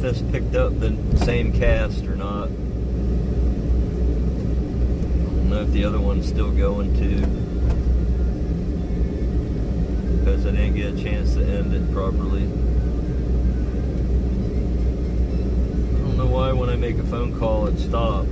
if this picked up the same cast or not. I don't know if the other one's still going too, because I didn't get a chance to end it properly. I don't know why when I make a phone call it stops.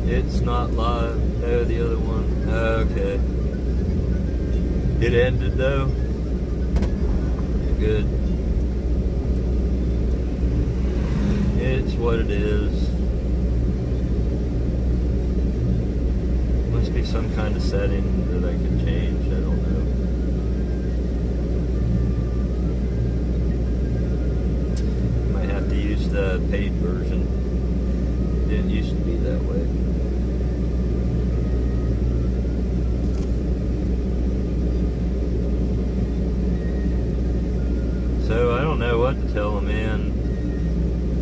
It's not live. Oh, the other one. Okay. It ended though. Good. It's what it is. Must be some kind of setting that I can change. I don't know. Might have to use the paid version. It didn't used to be that way. So I don't know what to tell him, man.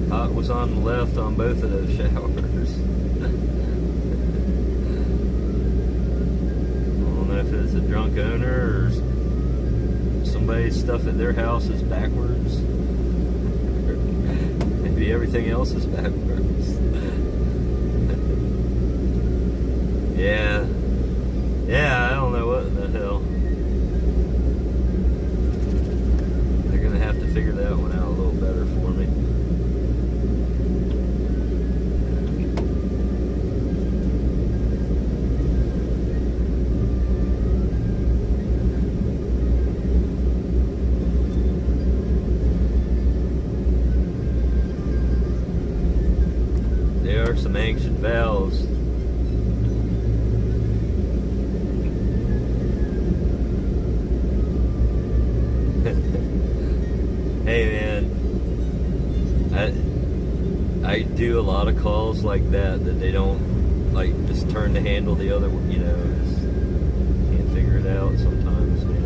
Hot was on the left on both of those showers. I don't know if it's a drunk owner or somebody's stuff at their house is backwards. Maybe everything else is backwards. Yeah, I don't know what in the hell. Have to figure that one out a little better for me. There are some ancient valves. Hey man, I do a lot of calls like that they don't like just turn the handle the other way, you know, just can't figure it out sometimes, man.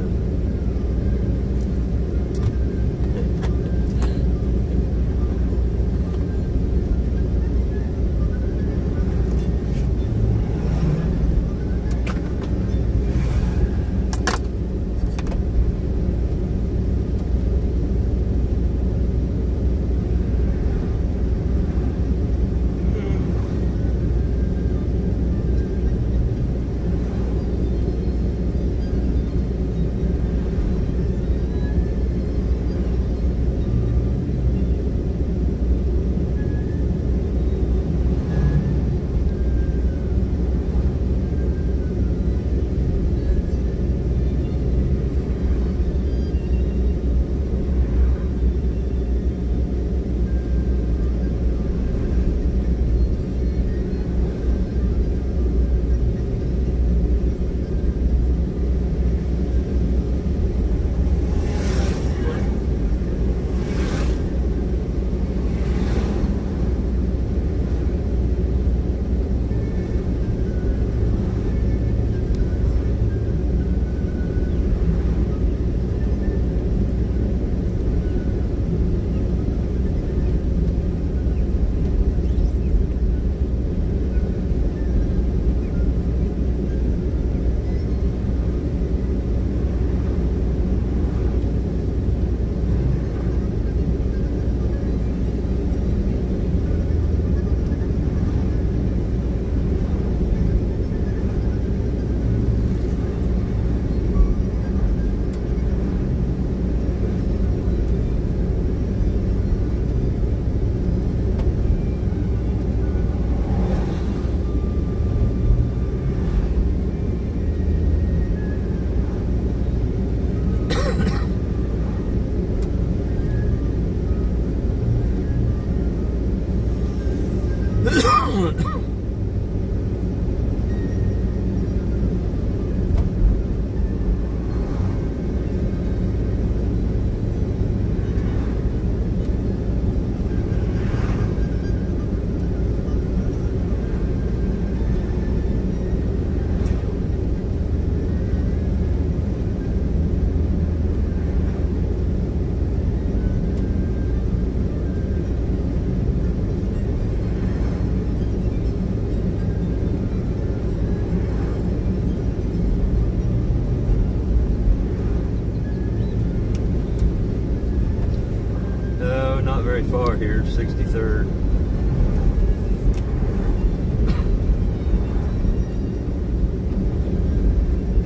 very far here, 63rd.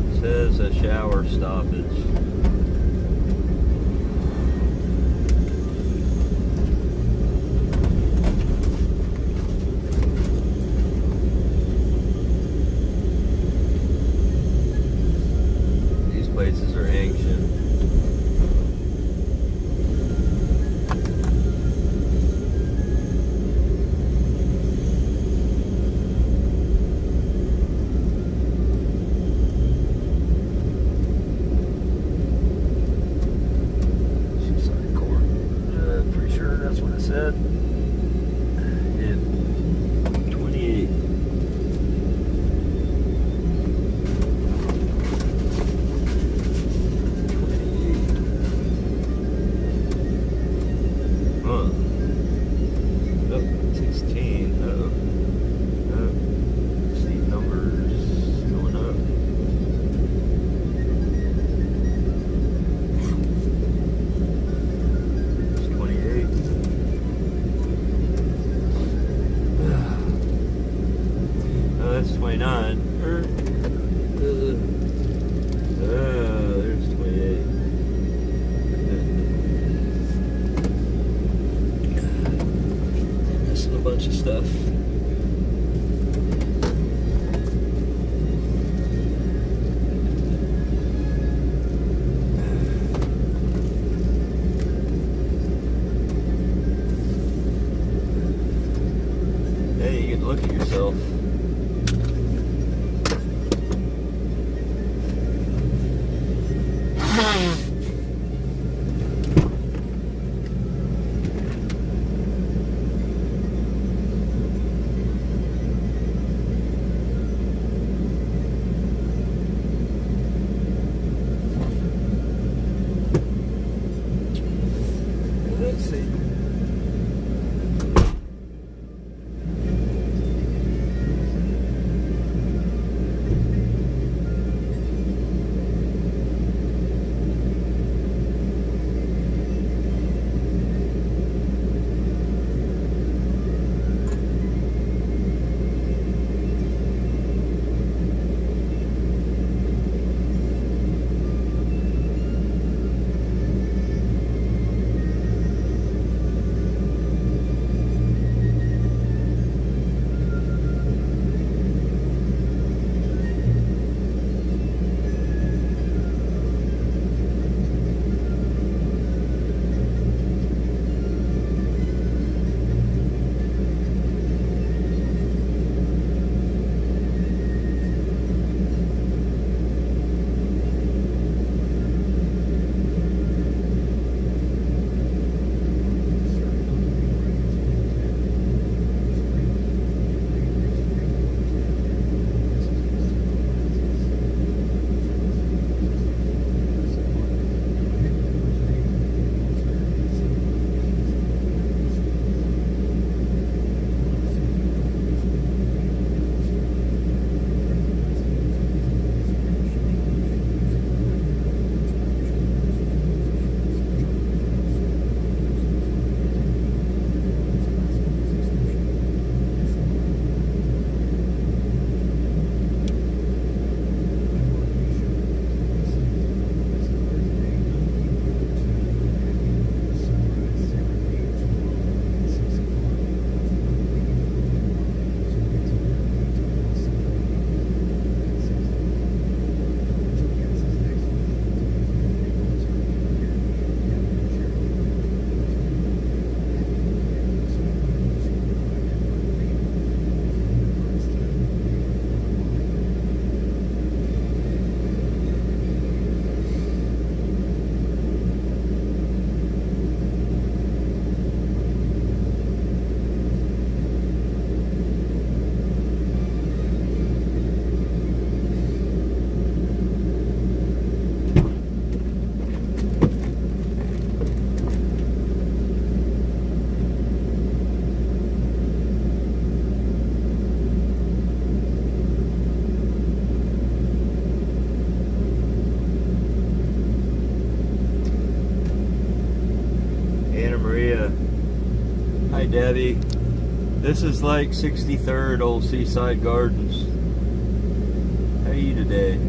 It says a shower stoppage. These places are ancient. Said in 28. Huh. Oh, 16. See numbers going up. It's 28. That's 29. There's 28. Missing a bunch of stuff. Hey, you get to look at yourself. Let's see. Hi, Debbie. This is like 63rd Old Seaside Gardens. How are you today?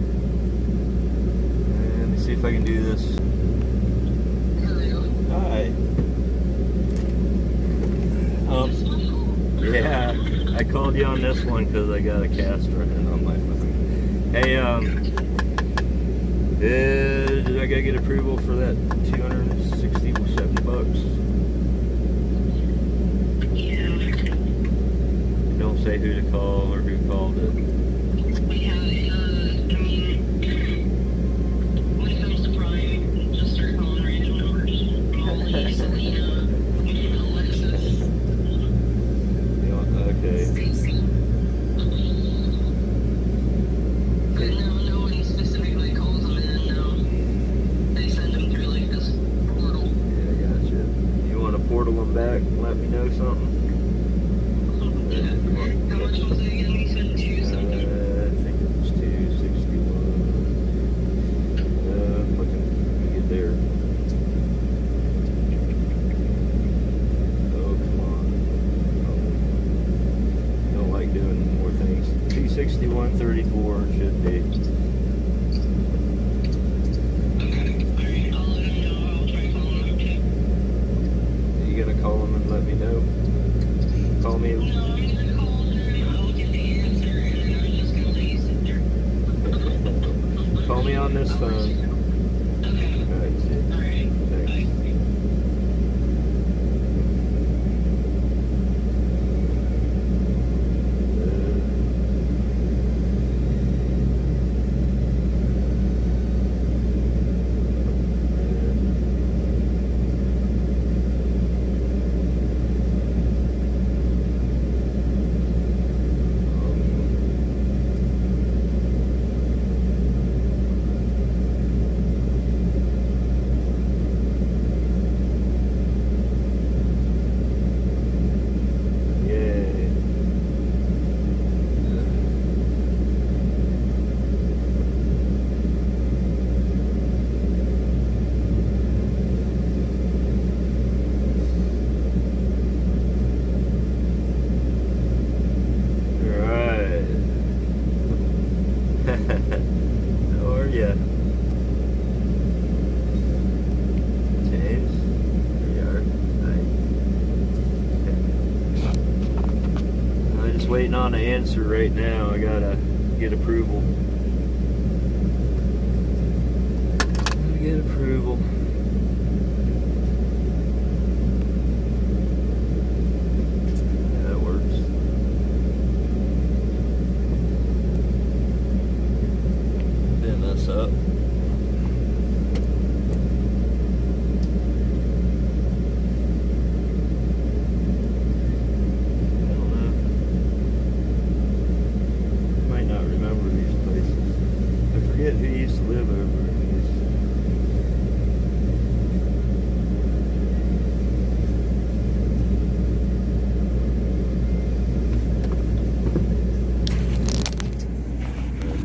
Let me see if I can do this. Hello. Hi. Yeah, I called you on this one because I got a cast running on my phone. Hey, did I gotta get approval for that 267 bucks? Yeah. Don't say who to call or who called it. Yeah, I mean, when it comes to Prime, just start calling random numbers. Molly, Selena, Alexis, Okay. Stacy. But no one specifically calls them, and then they send them through like this portal. Yeah, I gotcha. You want to portal them back and let me know something? Yeah. How much was it again? You said 2 something? I think it was 261. Looking to get there. Oh, come on. Oh. Don't like doing more things. 261.34 should be. Okay. Alright, I'll let him know. I'll try calling him. Okay. You gonna call them and let me know? Call me. No, I'm gonna call him. I'll get the answer, and then I'm just gonna let you sit there. Call me on this phone. Okay. Alright, see. Alright. Thanks. Bye. How are ya? James? There you are. Hi. I'm just waiting on an answer right now. I gotta get approval. Get approval. That works. Didn't mess up. I don't know. Might not remember these places. I forget who used to live over in these.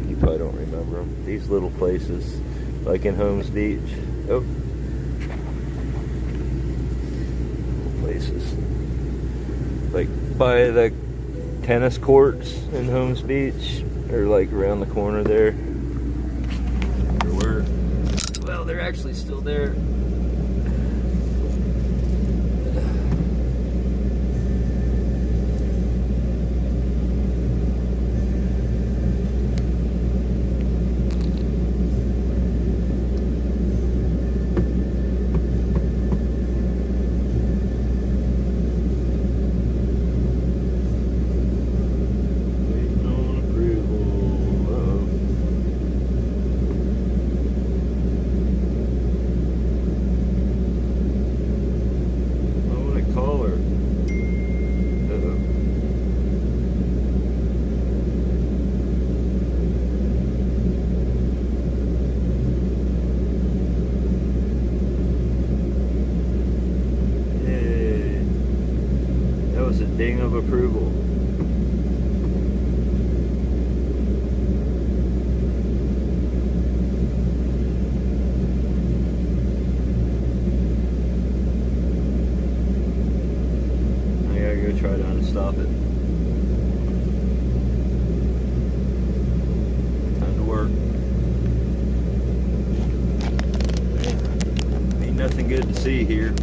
You probably don't remember them. These little places, like in Holmes Beach. Oh. Little places. Like by the tennis courts in Holmes Beach, or like around the corner there. Or where? Well, they're actually still there. Waiting on approval. Uh-oh. I want to call her. Uh-oh. Yay. That was a ding of approval. stop it. Time to work. Ain't nothing good to see here.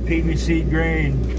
PVC drain.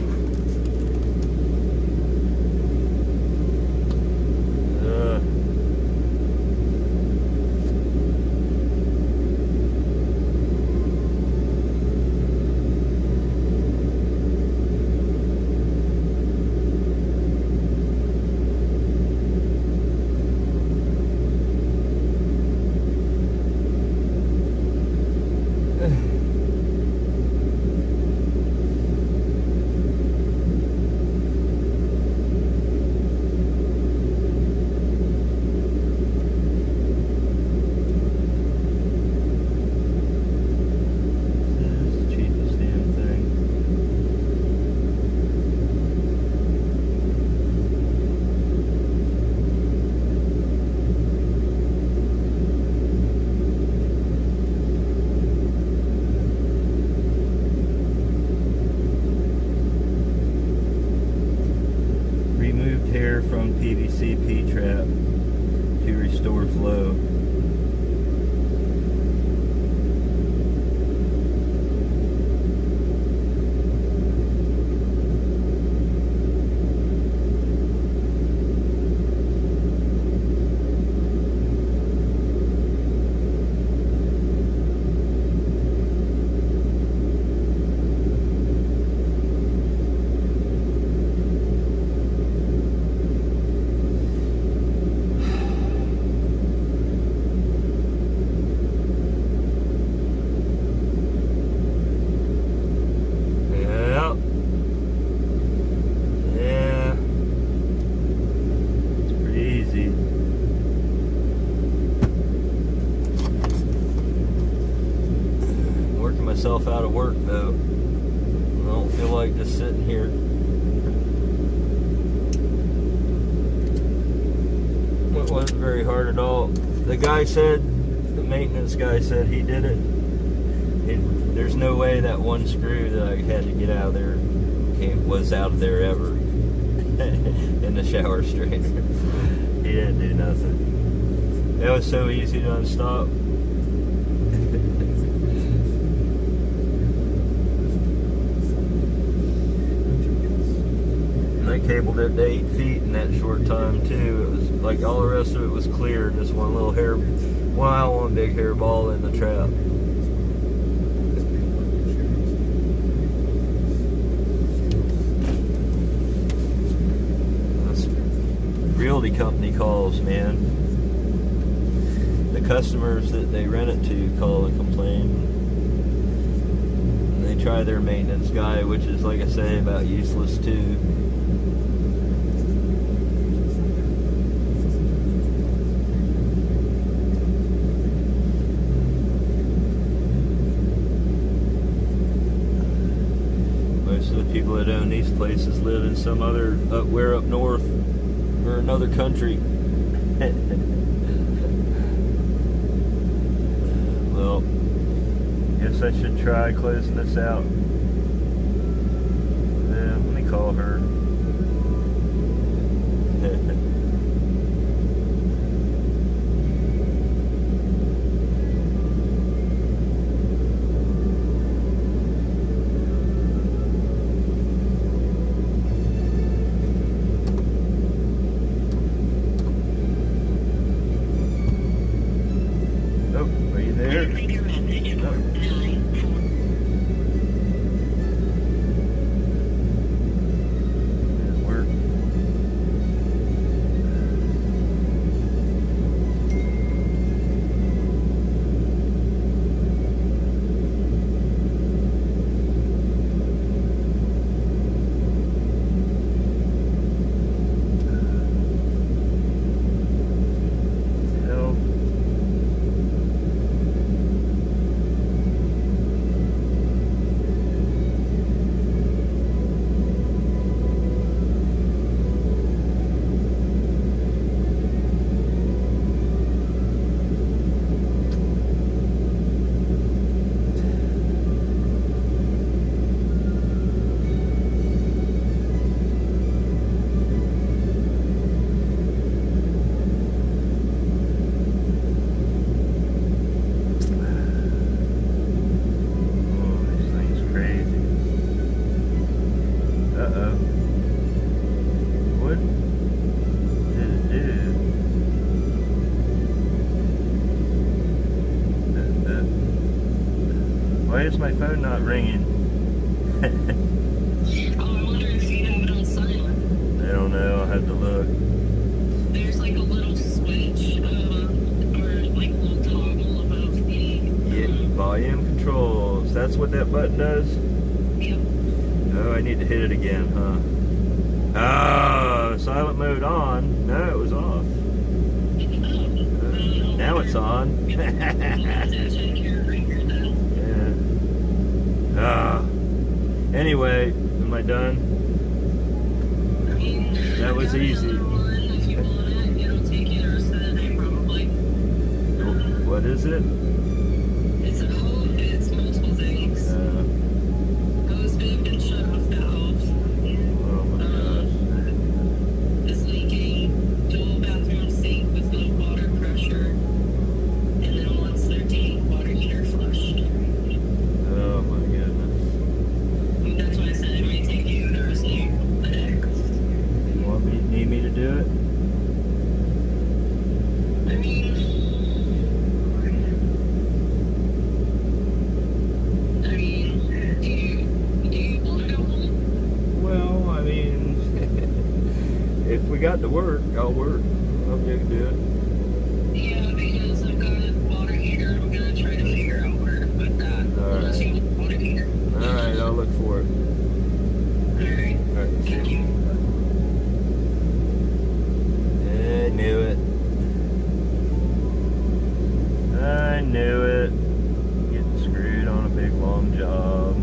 Hair from PVC P-trap to restore flow. Myself out of work though. I don't feel like just sitting here. It wasn't very hard at all. The guy said, the maintenance guy said he did it. There's no way that one screw that I had to get out of there was out of there ever in the shower strainer. He didn't do nothing. It was so easy to unstop. I cabled it to 8 feet in that short time too. It was like all the rest of it was clear. Just one little hair, one big hairball in the trap. That's realty company calls, man. The customers that they rent it to call and complain. And they try their maintenance guy, which is, like I say, about useless too. Most of the people that own these places live in some other, up north or another country. Well, guess I should try closing this out. Let me call her. Why is my phone not ringing? Oh, I wonder if you have it on silent. I don't know. I'll have to look. There's like a little switch, or like a little toggle above the. Yeah, volume controls. That's what that button does? Yep. Oh, I need to hit it again, huh? Oh, silent mode on. No, it was off. Now it's on. Yeah. Anyway, am I done? That was easy. What is it? It's a hose. It's multiple things. Hose bib and shut off valve. Oh my gosh. Is leaking. Dual bathroom sink with low water pressure. And then once they're deep, water heater flushed. Oh my goodness. That's why I said it might take you Thursday a day. Need me to do it? I mean, do you want to go home? Well, I mean, if we got to work, I'll work. I'll be able to do it. Yeah, because I've got a water heater. I'm gonna try to figure out where to put that. Unless you want a water heater. Alright, I'll look for it. Alright. Alright, Thank you. I knew it. I knew it. Getting screwed on a big long job.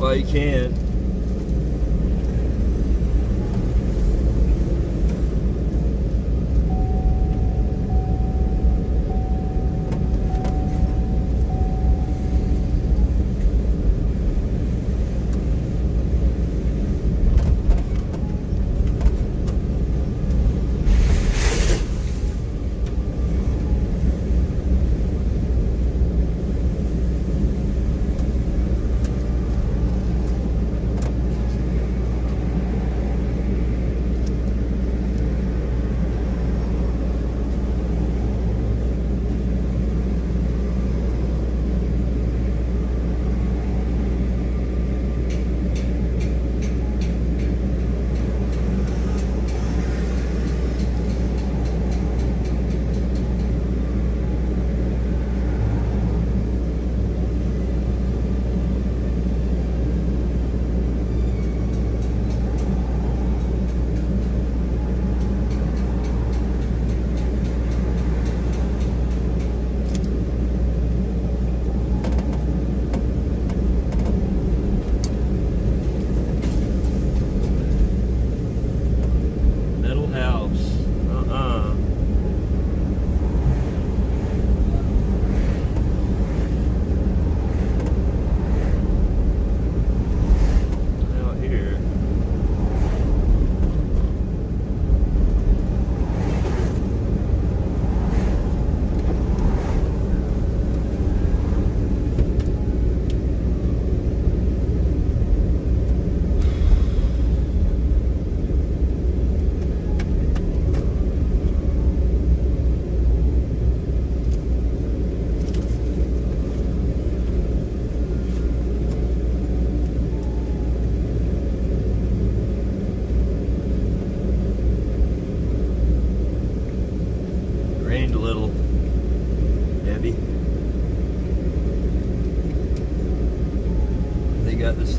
while you can.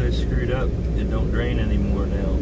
I screwed up. It don't drain anymore now.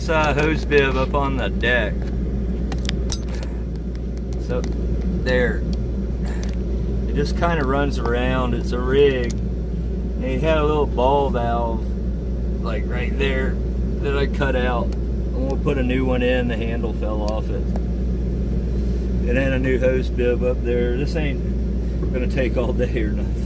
this hose bib up on the deck. So there, it just kind of runs around. It's a rig, and it had a little ball valve like right there that I cut out. And we'll put a new one in. The handle fell off it. And then a new hose bib up there. This ain't gonna take all day or nothing.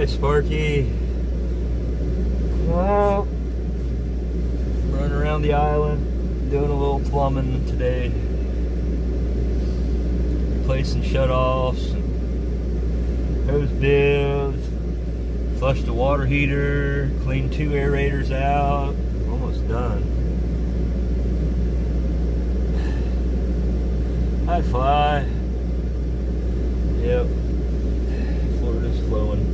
Hi, Sparky. Well, running around the island, doing a little plumbing today. Replacing shutoffs and hose bibs. Flushed the water heater. Cleaned 2 aerators out. Almost done. Hi, Fly. Yep. Florida's flowing.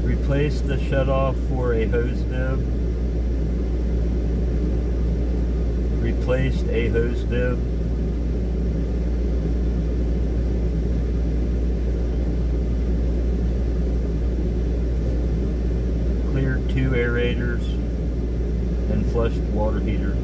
Replace the shutoff for a hose bib. Replaced a hose bib. Cleared 2 aerators and flushed water heater.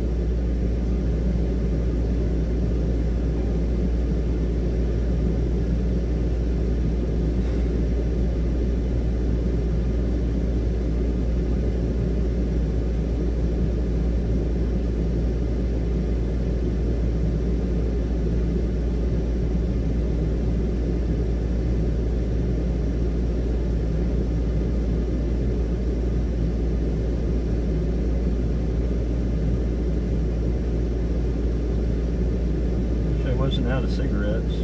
Wasn't out of cigarettes.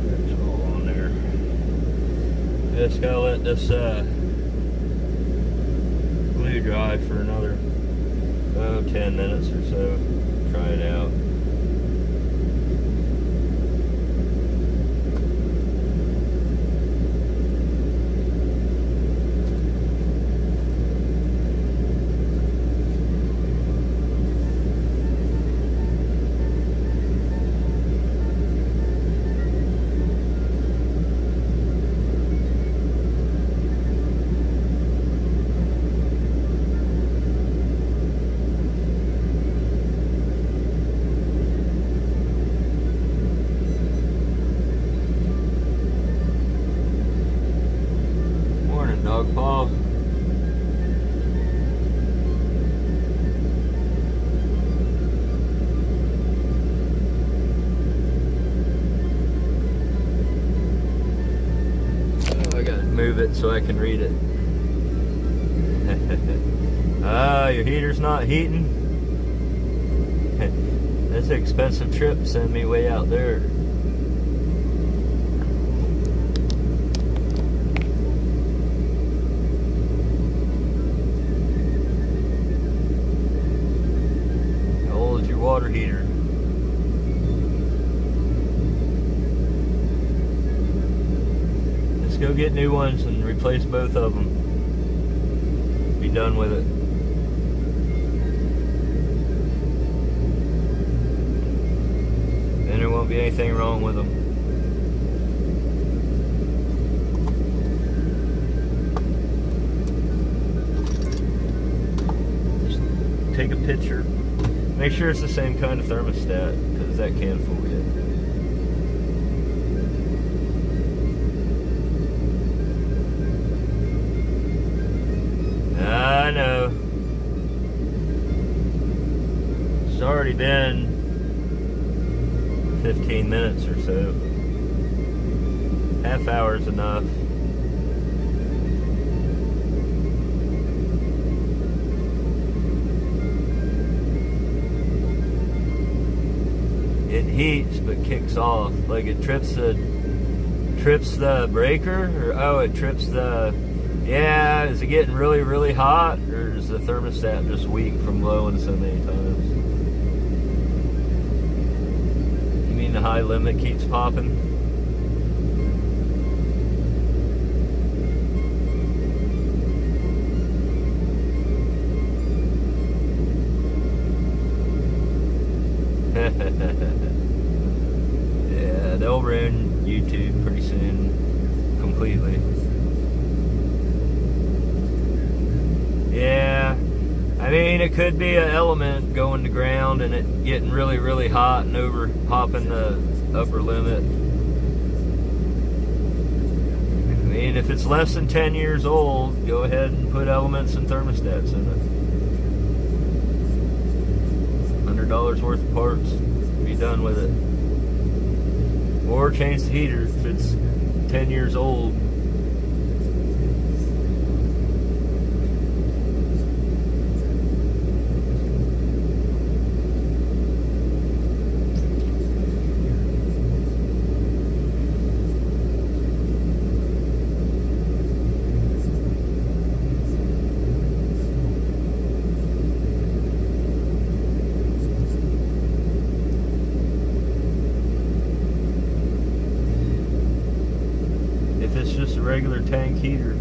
That's all on there. Just gotta let this glue dry for another 10 minutes or so. Try it out. Dog paw. Oh, I gotta move it so I can read it. Ah, your heater's not heating. That's an expensive trip to send me way out there. Water heater. Let's go get new ones and replace both of them. Be done with it. Then there won't be anything wrong with them. Just take a picture. Make sure it's the same kind of thermostat, because that can fool you. I know. It's already been 15 minutes or so. Half hour's enough. It heats but kicks off. Like it trips the breaker, or oh, it trips the Yeah, is it getting really, really hot, or is the thermostat just weak from blowing so many times? You mean the high limit keeps popping? Yeah, they'll ruin YouTube pretty soon, completely. Yeah, I mean, it could be an element going to ground and it getting really, really hot and over popping the upper limit. I mean, if it's less than 10 years old, go ahead and put elements and thermostats in it. $100 worth of parts, be done with it. Or change the heater if it's 10 years old. If it's just a regular tank heater.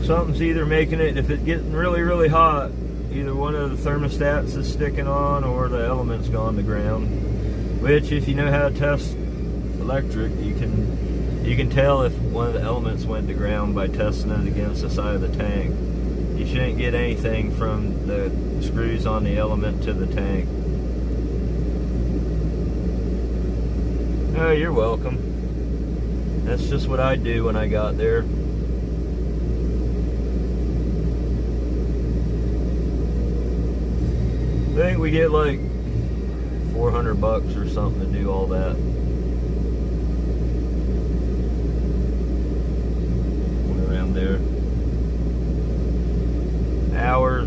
Something's either making it, if it's getting really, really hot, either one of the thermostats is sticking on or the element's gone to ground. Which, if you know how to test electric, you can tell if one of the elements went to ground by testing it against the side of the tank. You shouldn't get anything from the screws on the element to the tank. Oh, you're welcome. That's just what I do when I got there. I think we get like $400 or something to do all that. Around there. Hour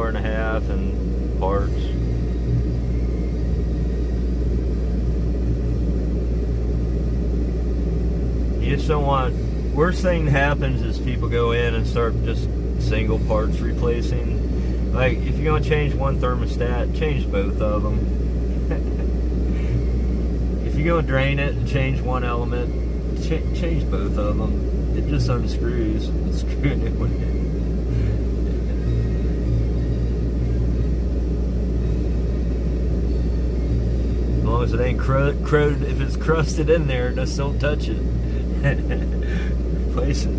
and a half and parts. You just don't want, worst thing that happens is people go in and start just single parts replacing. Like, if you're going to change one thermostat, change both of them. If you're going to drain it and change one element, change both of them. It just unscrews and screw a new one in. As long as it ain't corroded, if it's crusted in there, just don't touch it. Replace it.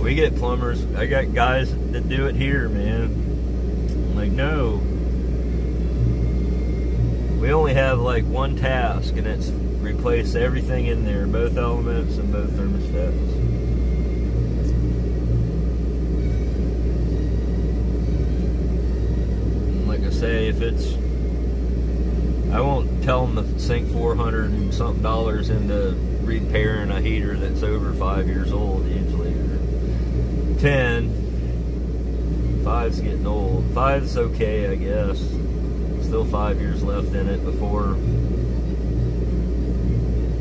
We get plumbers. I got guys that do it here, man. I'm like, no. We only have like one task, and it's replace everything in there, both elements and both thermostats. Like I say, if it's, I won't tell them to sink $400 and something into repairing a heater that's over 5 years old usually, or 10. 5's getting old. 5's okay, I guess. Still 5 years left in it before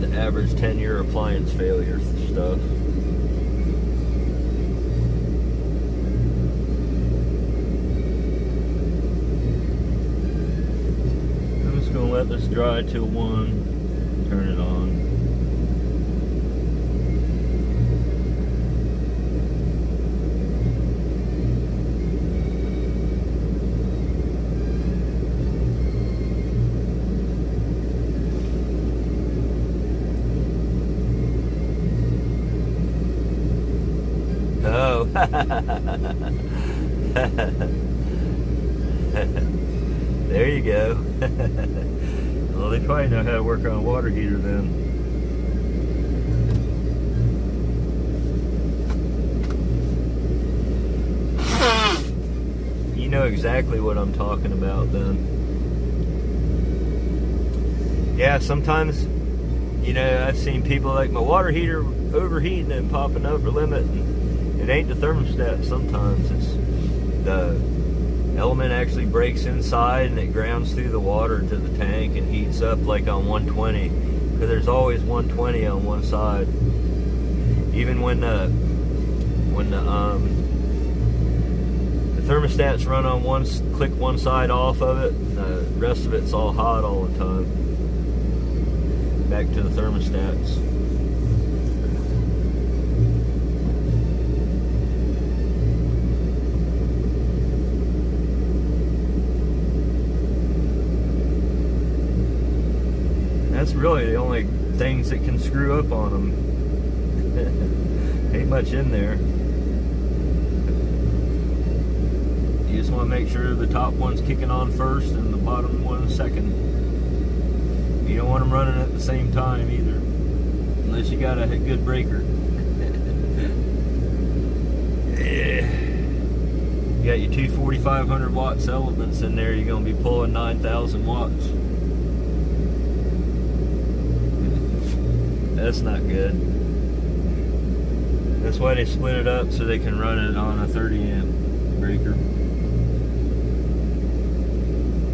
the average 10-year appliance failure stuff. I'm just gonna let this dry till 1, turn it on. Oh. There you go. Well, they probably know how to work on a water heater then. You know exactly what I'm talking about then. Yeah, sometimes you know, I've seen people like my water heater overheating and popping over limit, and it ain't the thermostat sometimes. It's the element actually breaks inside and it grounds through the water to the tank and heats up like on 120, because there's always 120 on one side. Even when the thermostats run on click one side off of it, the rest of it's all hot all the time. Back to the thermostats. That's really the only things that can screw up on them. Ain't much in there. You just want to make sure the top one's kicking on first and the bottom one second. You don't want them running at the same time either, unless you got a good breaker. Yeah. You got your two 4,500 watts elements in there, you're going to be pulling 9,000 watts. That's not good. That's why they split it up, so they can run it on a 30 amp breaker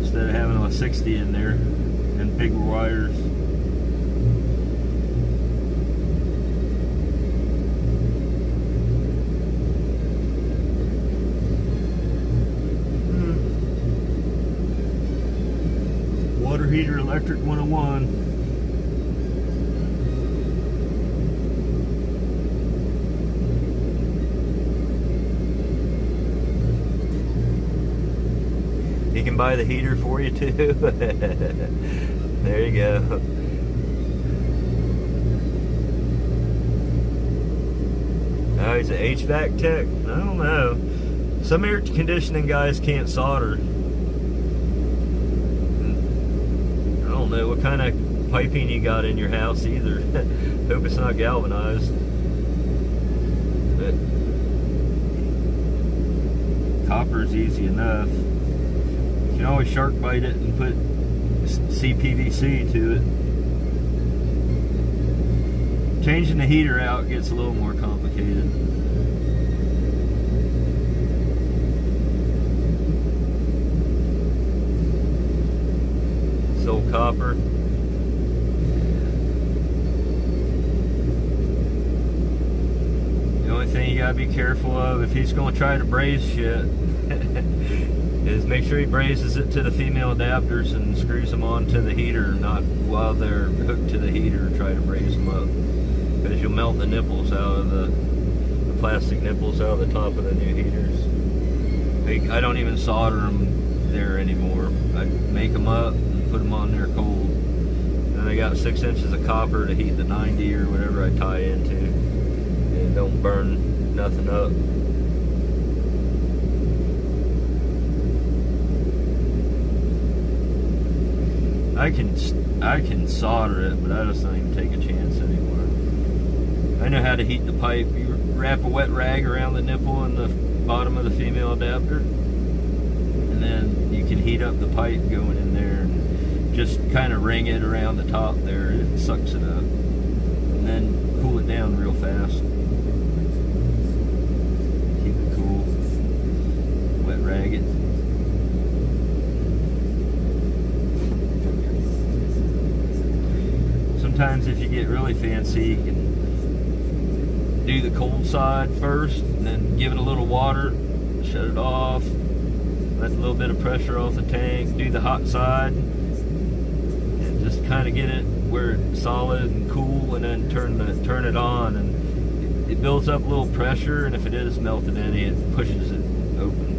instead of having a 60 in there and big wires. Water heater electric 101. He can buy the heater for you too. There you go. Oh, he's an HVAC tech? I don't know. Some air conditioning guys can't solder. I don't know what kind of piping you got in your house either. Hope it's not galvanized. But copper's easy enough. You can always shark bite it and put CPVC to it. Changing the heater out gets a little more complicated. It's old copper. The only thing you gotta be careful of, if he's gonna try to braze shit, is make sure he brazes it to the female adapters and screws them onto the heater, not while they're hooked to the heater. Try to braze them up, because you'll melt the nipples out of the plastic nipples out of the top of the new heaters. I don't even solder them there anymore. I make them up and put them on there cold. Then I got 6 inches of copper to heat the 90 or whatever I tie into, and don't burn nothing up. I can solder it, but I just don't even take a chance anymore. I know how to heat the pipe. You wrap a wet rag around the nipple and the bottom of the female adapter, and then you can heat up the pipe going in there and just kind of ring it around the top there. It sucks it up, and then cool it down real fast. Keep it cool. Wet rag it. Sometimes if you get really fancy, you can do the cold side first and then give it a little water, shut it off, let a little bit of pressure off the tank, do the hot side, and just kind of get it where it's solid and cool, and then turn it on, and it builds up a little pressure, and if it is melted any, it pushes it open.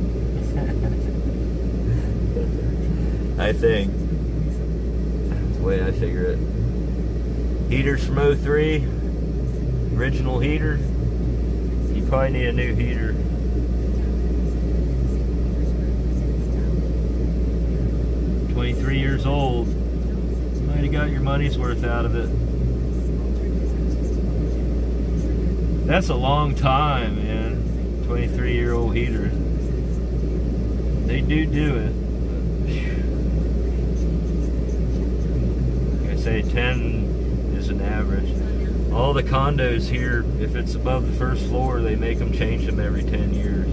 I think that's the way I figure it. Heaters from 03, original heater. You probably need a new heater. "23 years old. You might have got your money's worth out of it." That's a long time, man. 23-year-old heater. They do it. Like I say, 10 is an average. All the condos here, if it's above the first floor, they make them change them every 10 years.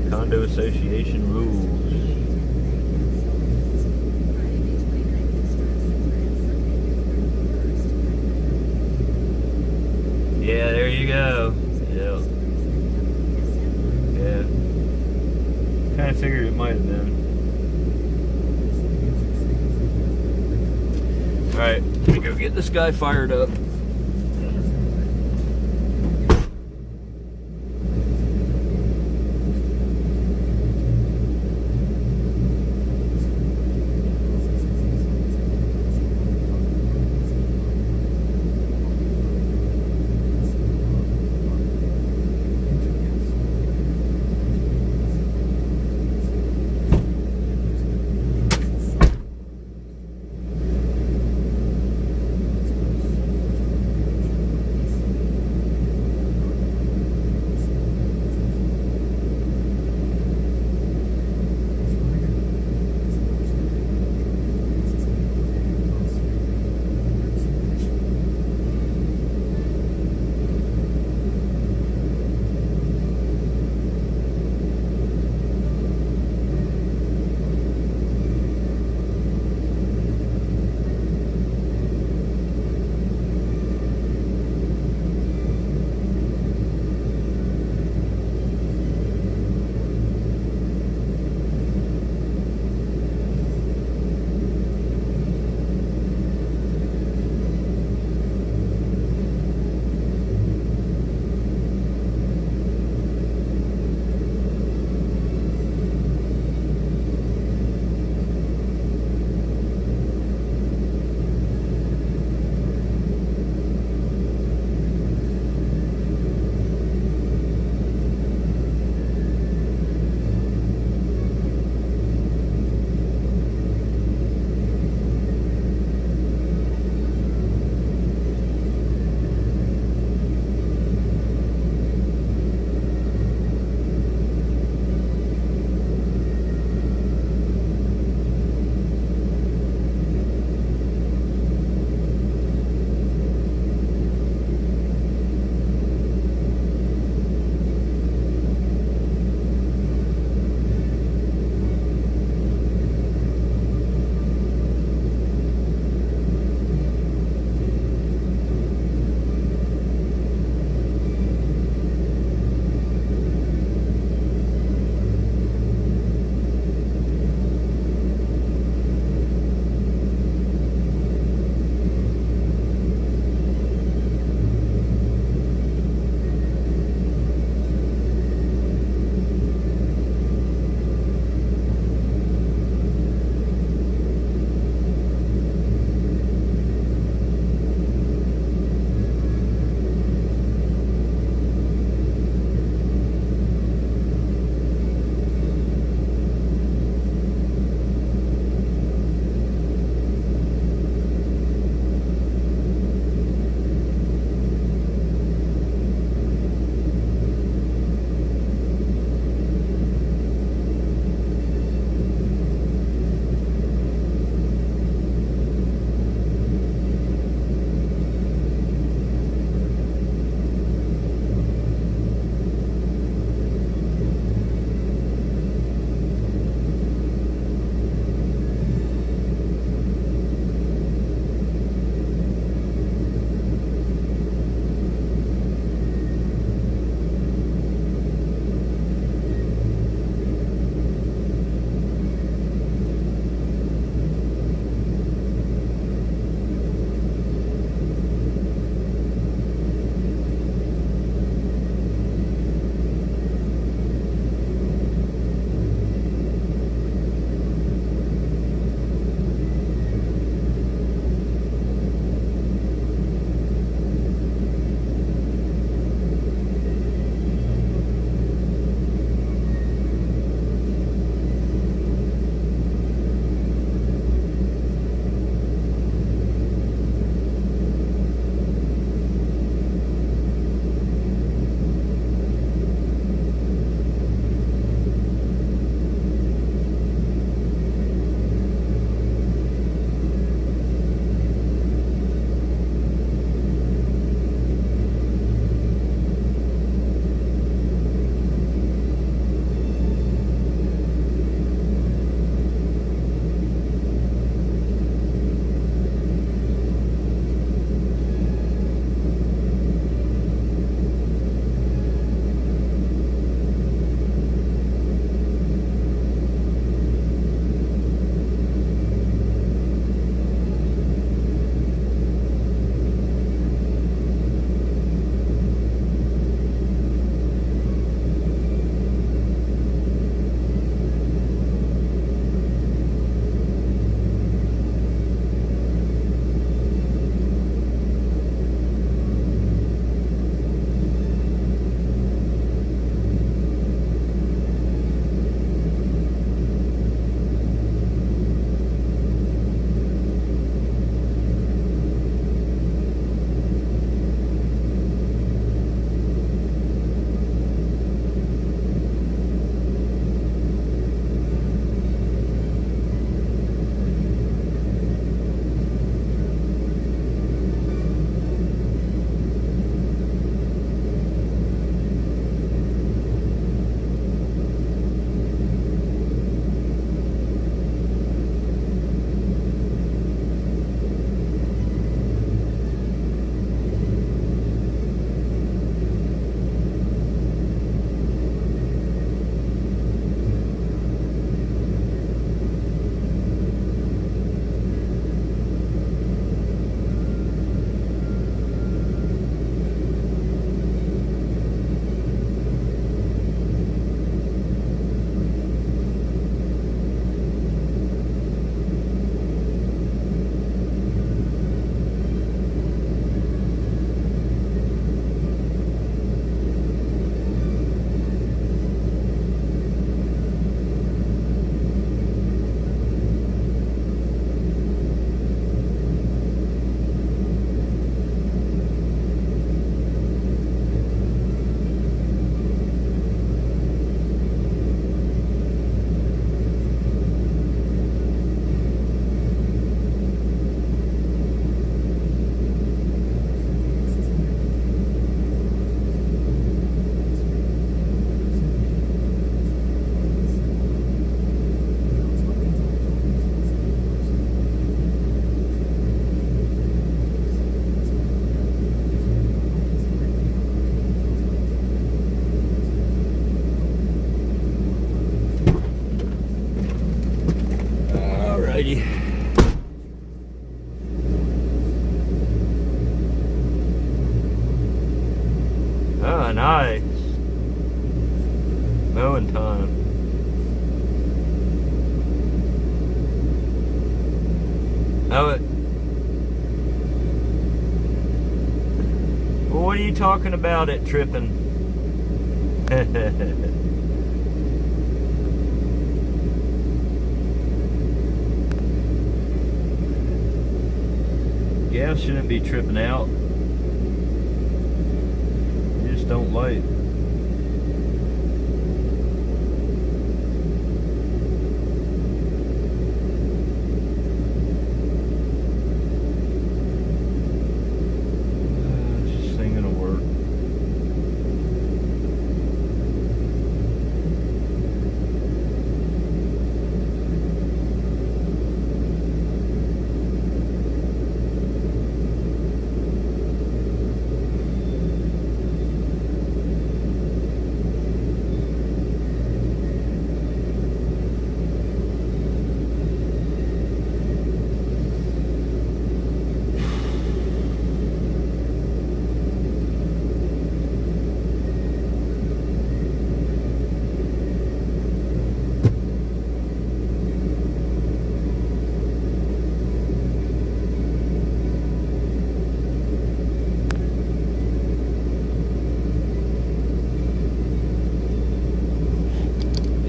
Condo association rules. Yeah, there you go. Yeah. Yeah. Kind of figured it might have been. Alright, let me go get this guy fired up. Ah, nice. Mowing time. Oh, well, what are you talking about it tripping? Gas shouldn't be tripping out. You just don't light. This thing gonna work.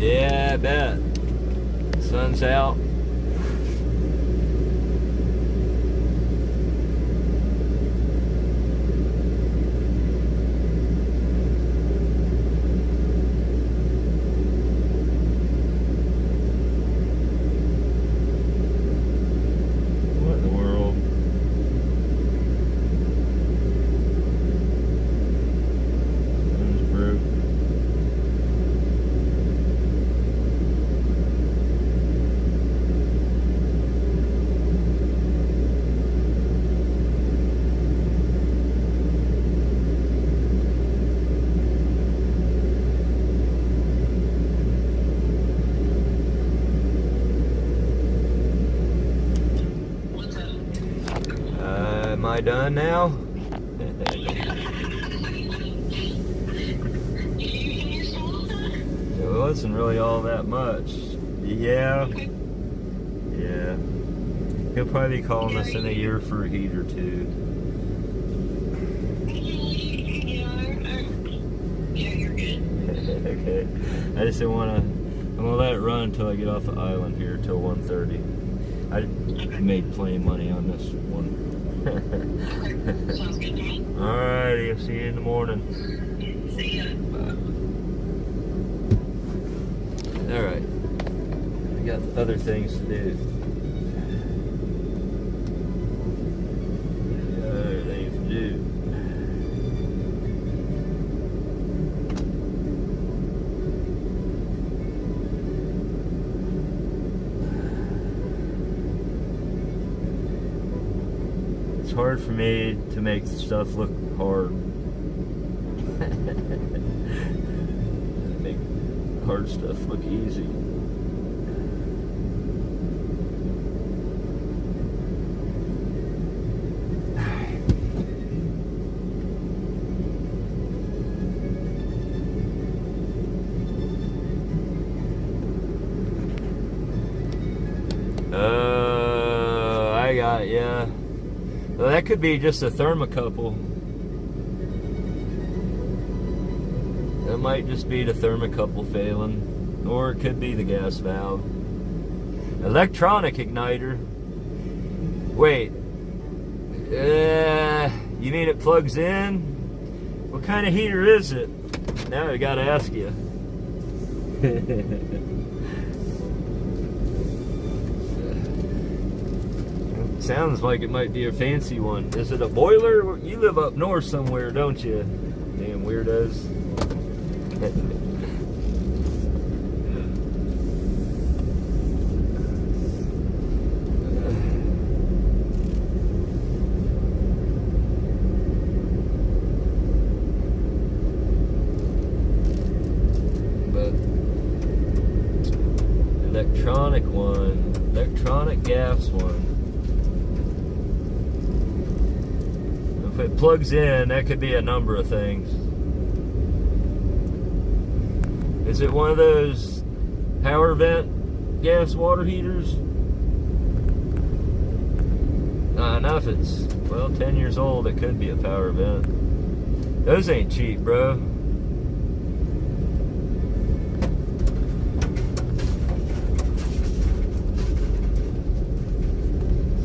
Yeah, I bet. Sun's out. What in the world? Sun's broke. What's up? Am I done now? You saw that? It wasn't really all that much. Yeah, Okay. yeah. He'll probably be calling us in a year for a heat or two. Yeah, you're good. Okay. I just didn't want to. I'm gonna let it run until I get off the island here till 1:30. I made plenty of money on this one. Sounds good to me. Alrighty, I'll see you in the morning. See ya. Alright. I got other things to do. Other things to do. It's hard for me to make stuff look hard. Make hard stuff look easy. I got ya. Well, that could be just a thermocouple. That might just be the thermocouple failing, or it could be the gas valve. Electronic igniter. Wait. You mean it plugs in? What kind of heater is it? Now I gotta ask you. Sounds like it might be a fancy one. Is it a boiler? You live up north somewhere, don't you? Damn weirdos. But electronic one, electronic gas one. If it plugs in, that could be a number of things. Is it one of those power vent gas water heaters? Not if it's, well, 10 years old, it could be a power vent. Those ain't cheap, bro.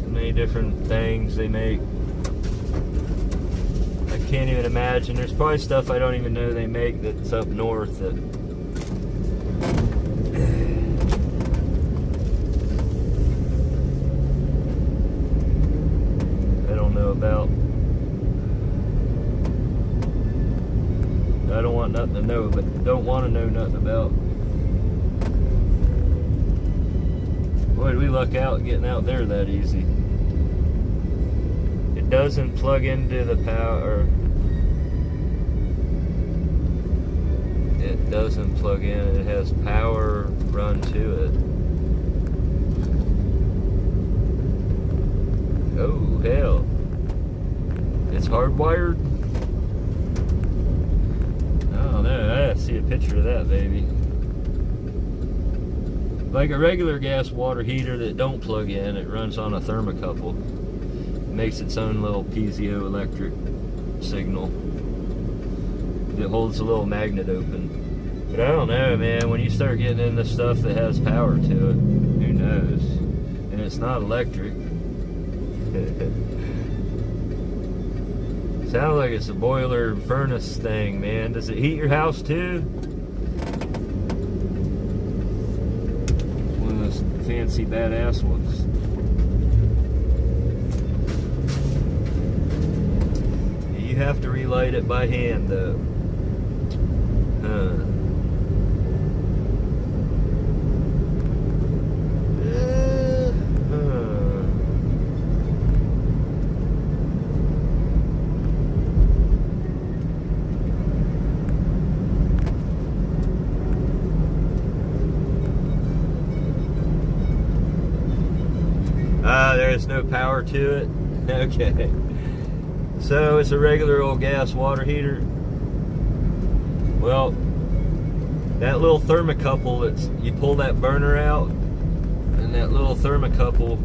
So many different things they make. I can't even imagine. There's probably stuff I don't even know they make that's up north that I don't know about. I don't want nothing to know, but don't want to know nothing about. Boy, did we luck out getting out there that easy. It doesn't plug into the power. It doesn't plug in. It has power run to it. Oh, hell. It's hardwired? Oh, no, I see a picture of that, baby. Like a regular gas water heater that don't plug in, it runs on a thermocouple. It makes its own little piezoelectric signal. It holds a little magnet open. But I don't know, man, when you start getting into stuff that has power to it, who knows? And it's not electric. Sounds like it's a boiler furnace thing, man. Does it heat your house too? One of those fancy badass ones. You have to relight it by hand though. Huh. There's no power to it. Okay. So it's a regular old gas water heater. Well, that little thermocouple, you pull that burner out, and that little thermocouple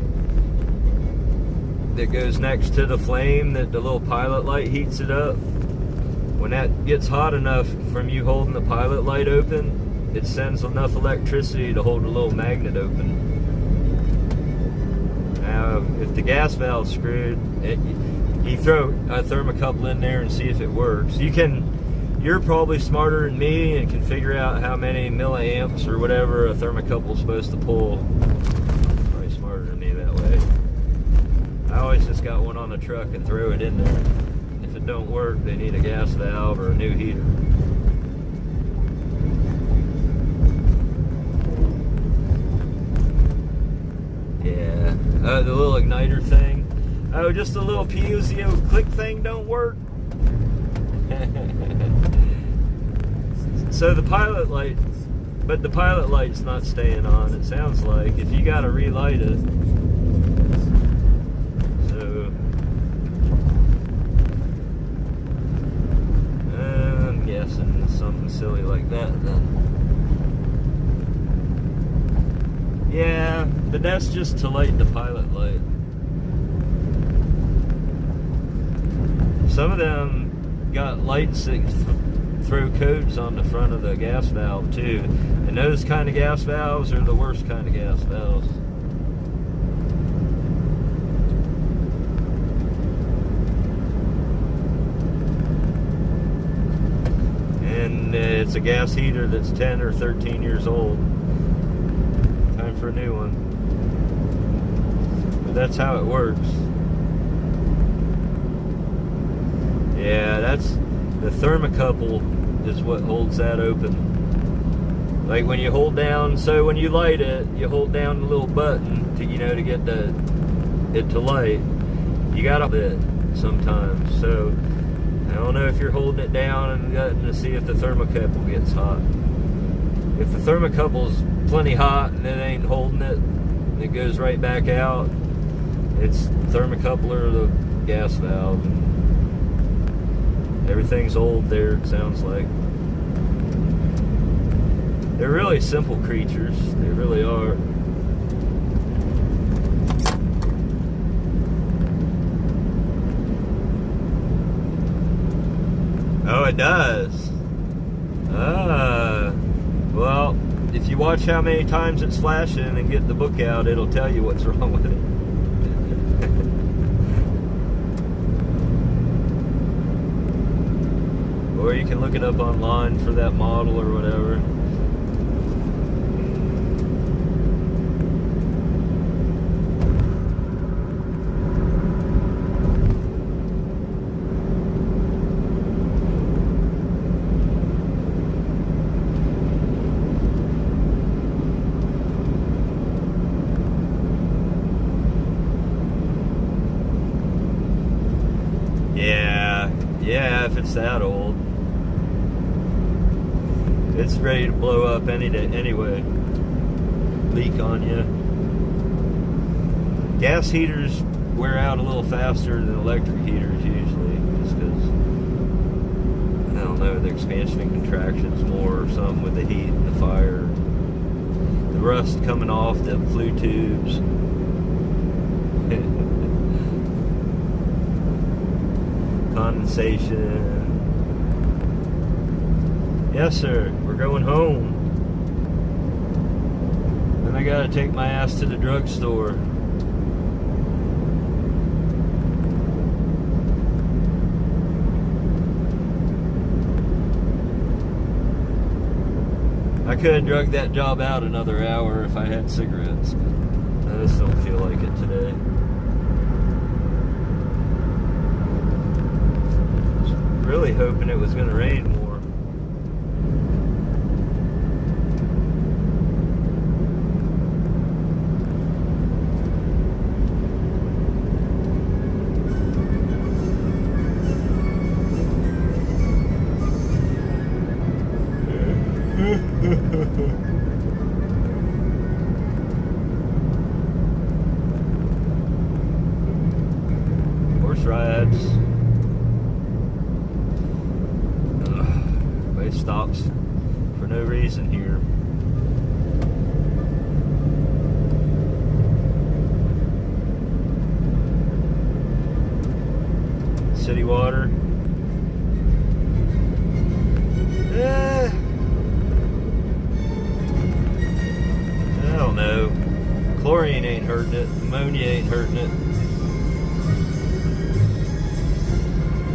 that goes next to the flame, that the little pilot light heats it up. When that gets hot enough from you holding the pilot light open, it sends enough electricity to hold a little magnet open. Now, if the gas valve's screwed, you throw a thermocouple in there and see if it works. You're probably smarter than me and can figure out how many milliamps or whatever a thermocouple's supposed to pull. Probably smarter than me that way. I always just got one on the truck and throw it in there. If it don't work, they need a gas valve or a new heater. Yeah, the little igniter thing. Oh, just a little piezo click thing don't work. So the pilot light, but the pilot light's not staying on. It sounds like if you got to relight it. So I'm guessing something silly like that then. Yeah, but that's just to light the pilot light. Some of them got lights that throw codes on the front of the gas valve too. And those kind of gas valves are the worst kind of gas valves. And it's a gas heater that's 10 or 13 years old. Time for a new one. But that's how it works. Yeah, that's the thermocouple is what holds that open. Like when you hold down, so when you light it, you hold down the little button to, to get it to light. You gotta bit sometimes. So I don't know if you're holding it down and getting to see if the thermocouple gets hot. If the thermocouple's plenty hot and it ain't holding it, and it goes right back out, it's thermocouple or the gas valve. Everything's old there, it sounds like. They're really simple creatures. They really are. Oh, it does. Well, if you watch how many times it's flashing and get the book out, it'll tell you what's wrong with it. Or you can look it up online for that model or whatever. Yeah, if it's that old. It's ready to blow up any day, anyway. Leak on you. Gas heaters wear out a little faster than electric heaters usually, just because, I don't know, the expansion and contraction's more or something with the heat and the fire. The rust coming off the flue tubes. Condensation. Yes, sir. We're going home. Then I gotta take my ass to the drugstore. I could have drugged that job out another hour if I had cigarettes, but I just don't feel like it today. Really hoping it was going to rain more. Horse rides. Stops for no reason here. City water. I don't know. Chlorine ain't hurting it. Ammonia ain't hurting it.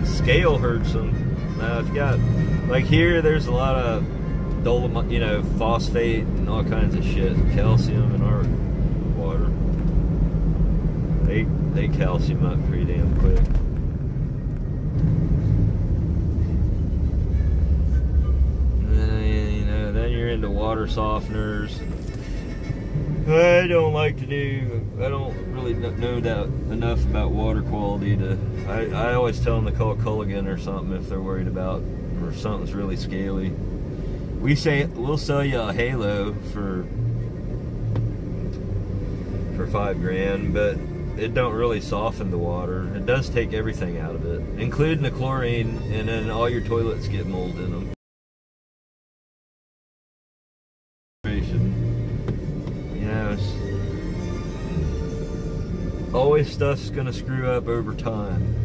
Scale hurts them. Now if you got, like here, there's a lot of dolomite, you know, phosphate and all kinds of shit, calcium in our water. They calcium up pretty damn quick. You know, then you're into water softeners. I don't really know that enough about water quality to. I always tell them to call Culligan or something if they're worried about, or something's really scaly. We'll sell you a Halo for $5,000, but it don't really soften the water. It does take everything out of it, including the chlorine, and then all your toilets get mold in them. You know, always stuff's gonna screw up over time.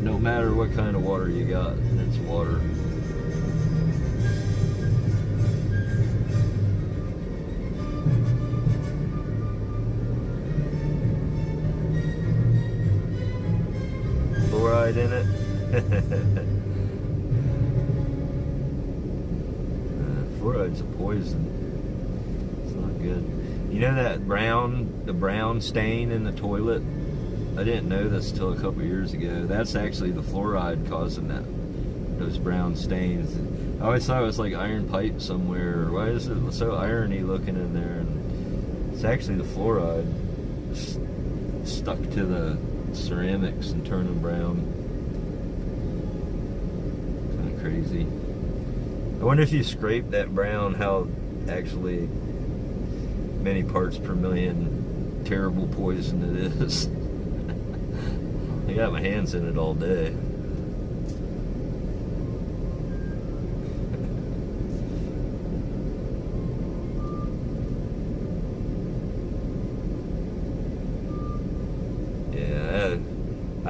No matter what kind of water you got, it's water. Fluoride in it. Fluoride's a poison. It's not good. You know the brown stain in the toilet? I didn't know this till a couple years ago. That's actually the fluoride causing those brown stains. I always thought it was like iron pipe somewhere. Why is it so irony looking in there? And it's actually the fluoride stuck to the ceramics and turning brown. Kind of crazy. I wonder if you scrape that brown, how actually many parts per million terrible poison it is. I got my hands in it all day.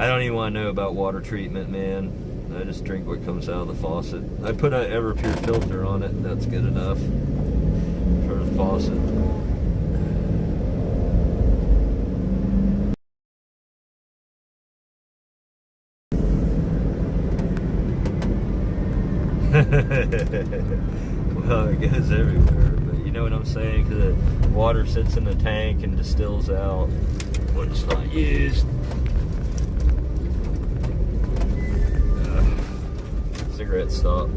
I don't even want to know about water treatment, man. I just drink what comes out of the faucet. I put an Everpure filter on it. That's good enough for the faucet. Well, it goes everywhere, but you know what I'm saying? Because the water sits in the tank and distills out when it's not used. Cigarette stop.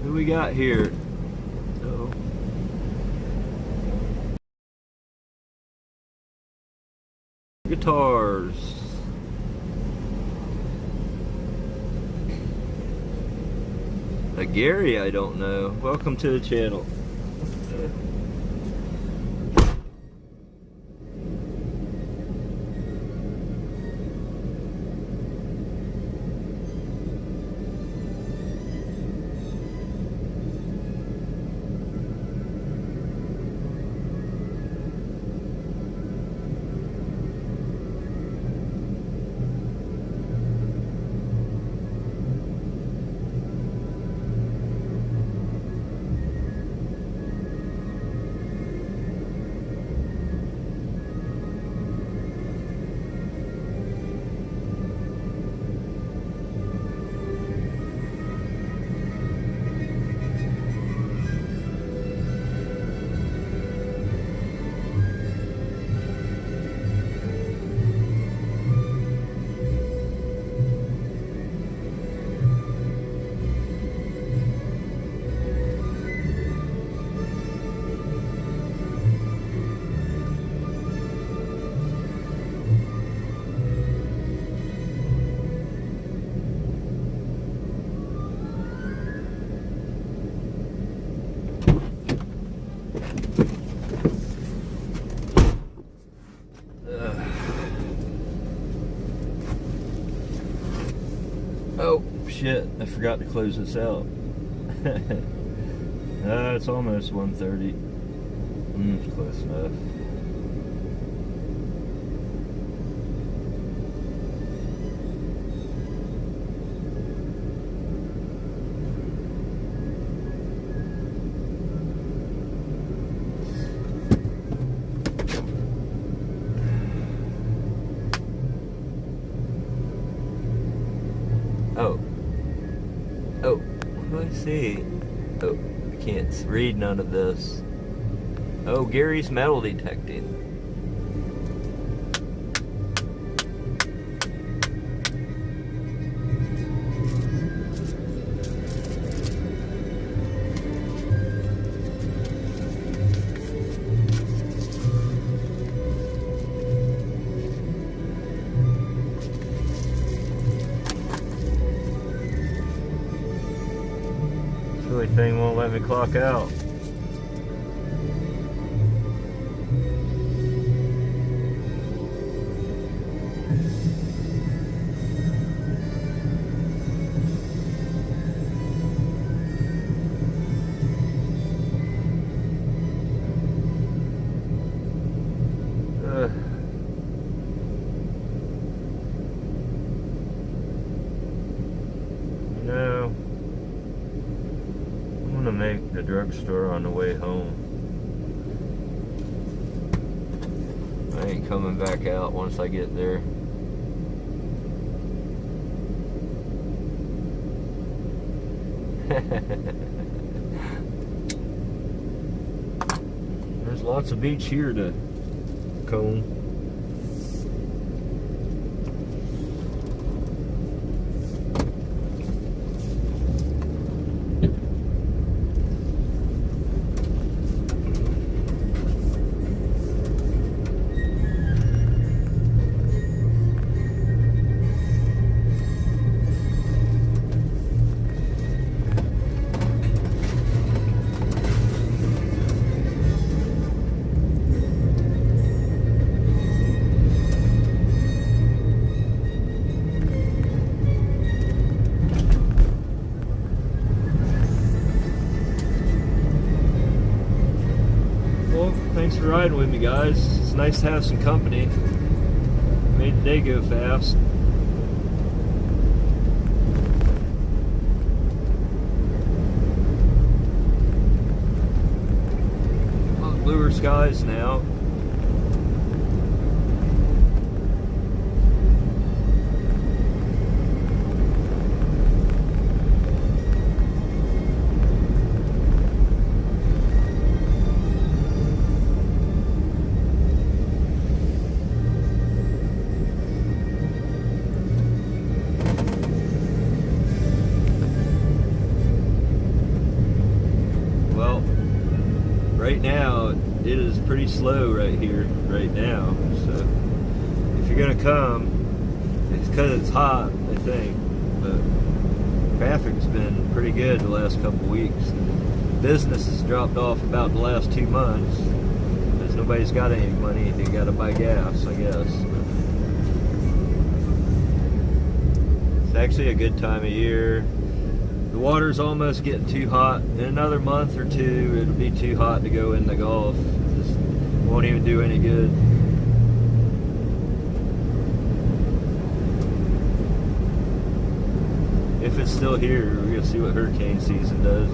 Who we got here? Oh. Guitars. A Gary, I don't know. Welcome to the channel. Oh shit, I forgot to close this out. It's almost 1:30. It's close enough. Oh, what do I see? Oh, I can't read none of this. Oh, Gary's metal detecting. Silly thing won't let me clock out. No. I'm gonna make the drugstore on the way home. I ain't coming back out once I get there. There's lots of beach here to comb. thanks for riding with me, guys. It's nice to have some company. Made the day go fast. Bluer skies now. Well, right now it is pretty slow right here right now, so if you're gonna come, it's because it's hot, I think, but traffic's been pretty good the last couple weeks. Business has dropped off about the last 2 months because nobody's got any money. They gotta buy gas, I guess. It's actually a good time of year. The water's almost getting too hot. In another month or two, it'll be too hot to go in the Gulf. Just won't even do any good. If it's still here, we're gonna see what hurricane season does.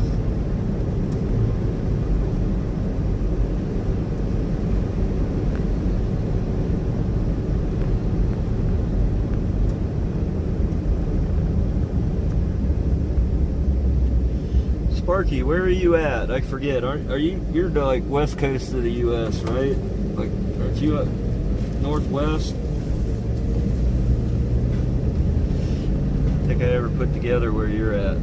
Sparky, where are you at? I forget. Are you? You're like west coast of the U.S., right? Like, aren't you up northwest? I think I ever put together where you're at.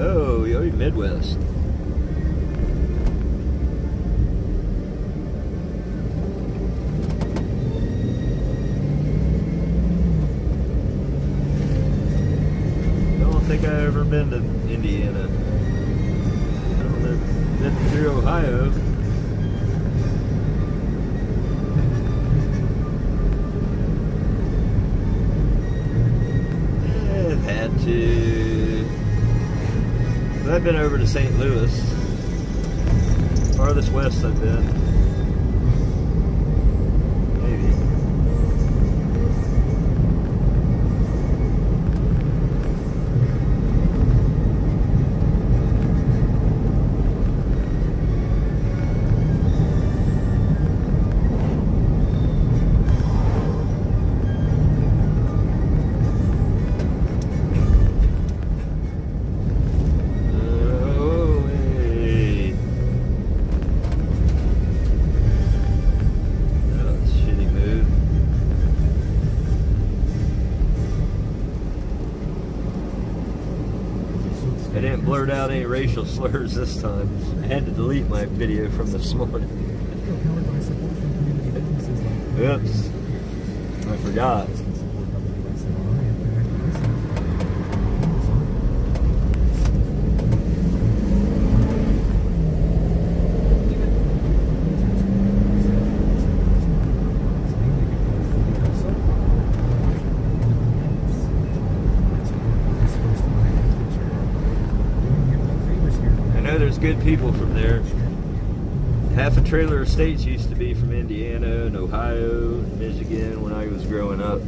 Oh, you're Midwest. I don't think I've ever been to Indiana. I've been through Ohio. I've had to. I've been over to St. Louis. Farthest west I've been. Maybe. I didn't blurt out any racial slurs this time. I had to delete my video from this morning. Oops. I forgot. There's good people from there. Half a trailer of states used to be from Indiana and Ohio, Michigan when I was growing up.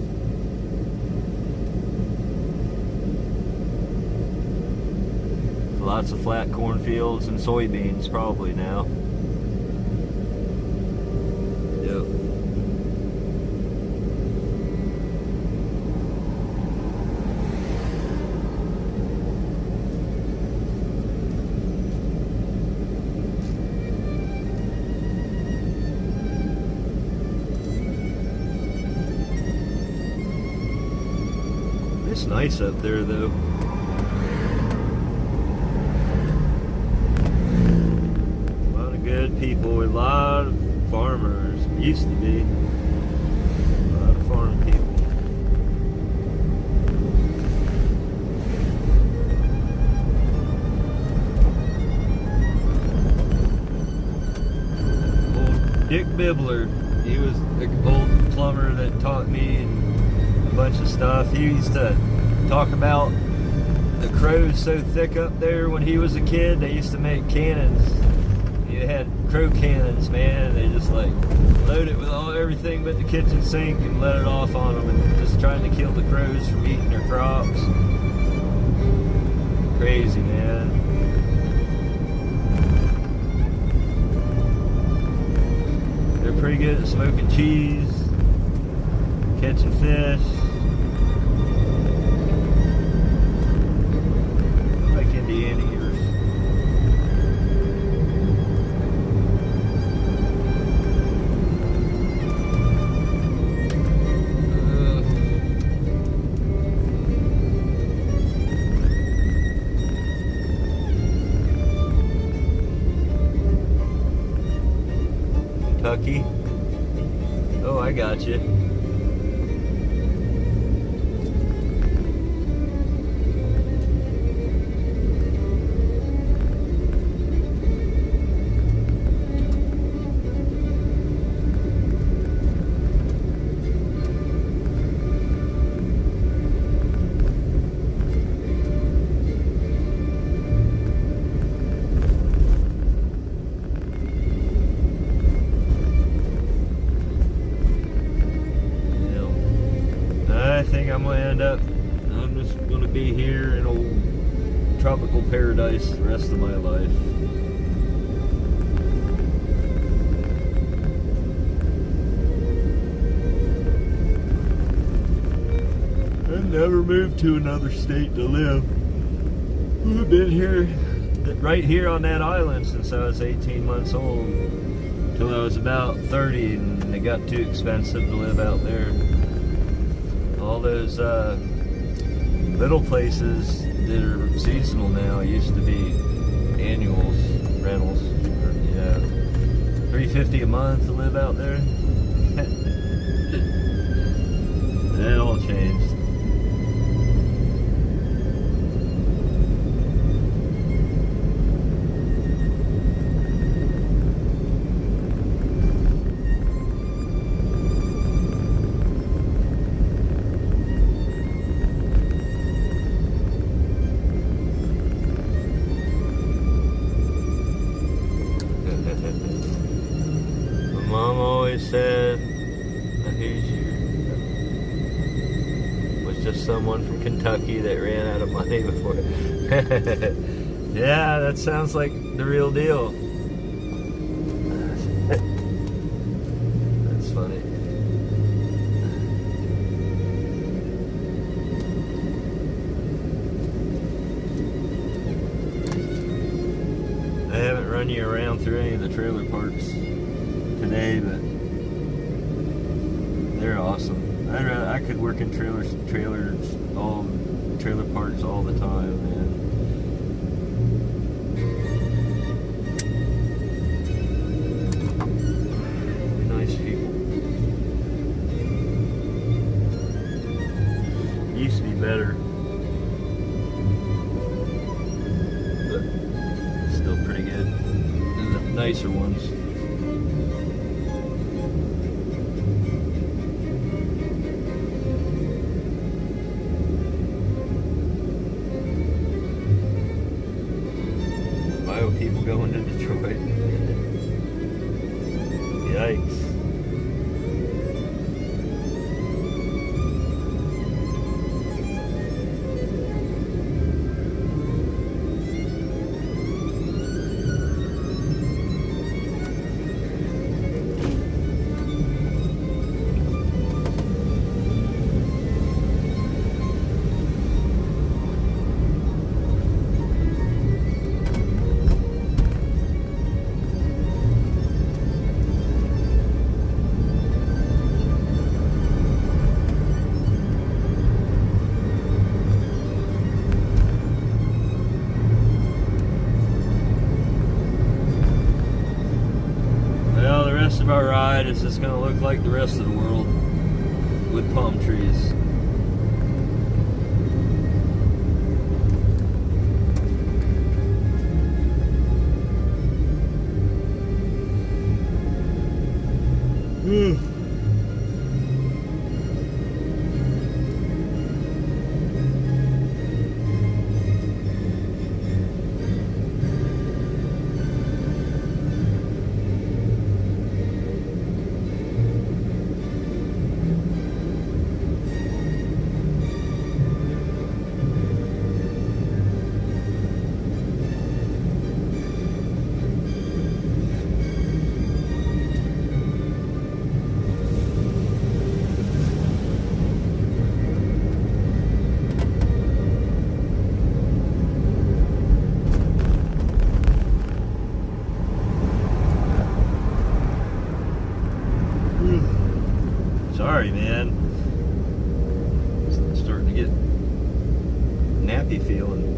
Lots of flat cornfields and soybeans probably now. Yep. It's nice up there though. A lot of good people, a lot of farmers. Used to be a lot of farm people. Old Dick Bibbler, he was the old plumber that taught me a bunch of stuff. He used to talk about the crows so thick up there when he was a kid. They used to make cannons. They had crow cannons, man. They just like load it with everything but the kitchen sink and let it off on them, and just trying to kill the crows from eating their crops. Crazy, man. They're pretty good at smoking cheese, catching fish. Indiana ears. Kentucky. Oh, I got you. I'm just going to be here in old tropical paradise the rest of my life. I've never moved to another state to live. I've been here, right here on that island since I was 18 months old, till I was about 30, and it got too expensive to live out there. All those little places that are seasonal now used to be annuals, rentals. Yeah, $350 a month to live out there. That all changed. Mom always said, was just someone from Kentucky that ran out of money before. Yeah, that sounds like the real deal. That's funny. I haven't run you around through any of the trailer parks today, but they're awesome. I could work in trailer parks all the time, man. Nice people. Used to be better, but still pretty good. And the nicer ones. People going to Detroit. Yikes. I ride, it's just gonna look like the rest of the world with palm trees. Sorry, man. It's starting to get nappy feeling.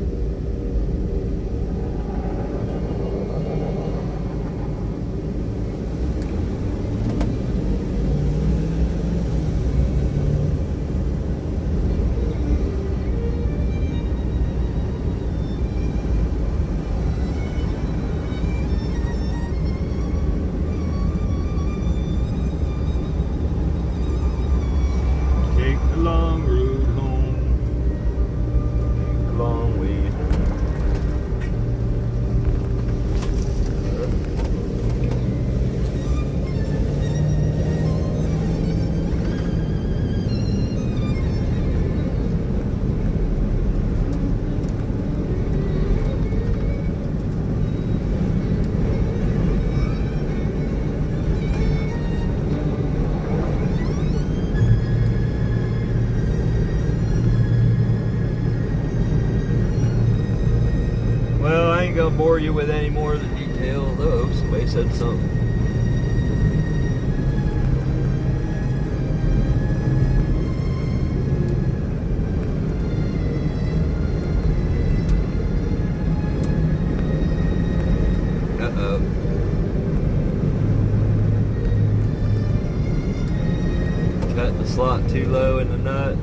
Long road home, take a long way home. Well, I ain't gonna bore you with any more of the detail. Oh, somebody said something. Uh-oh. Cut the slot too low in the nut.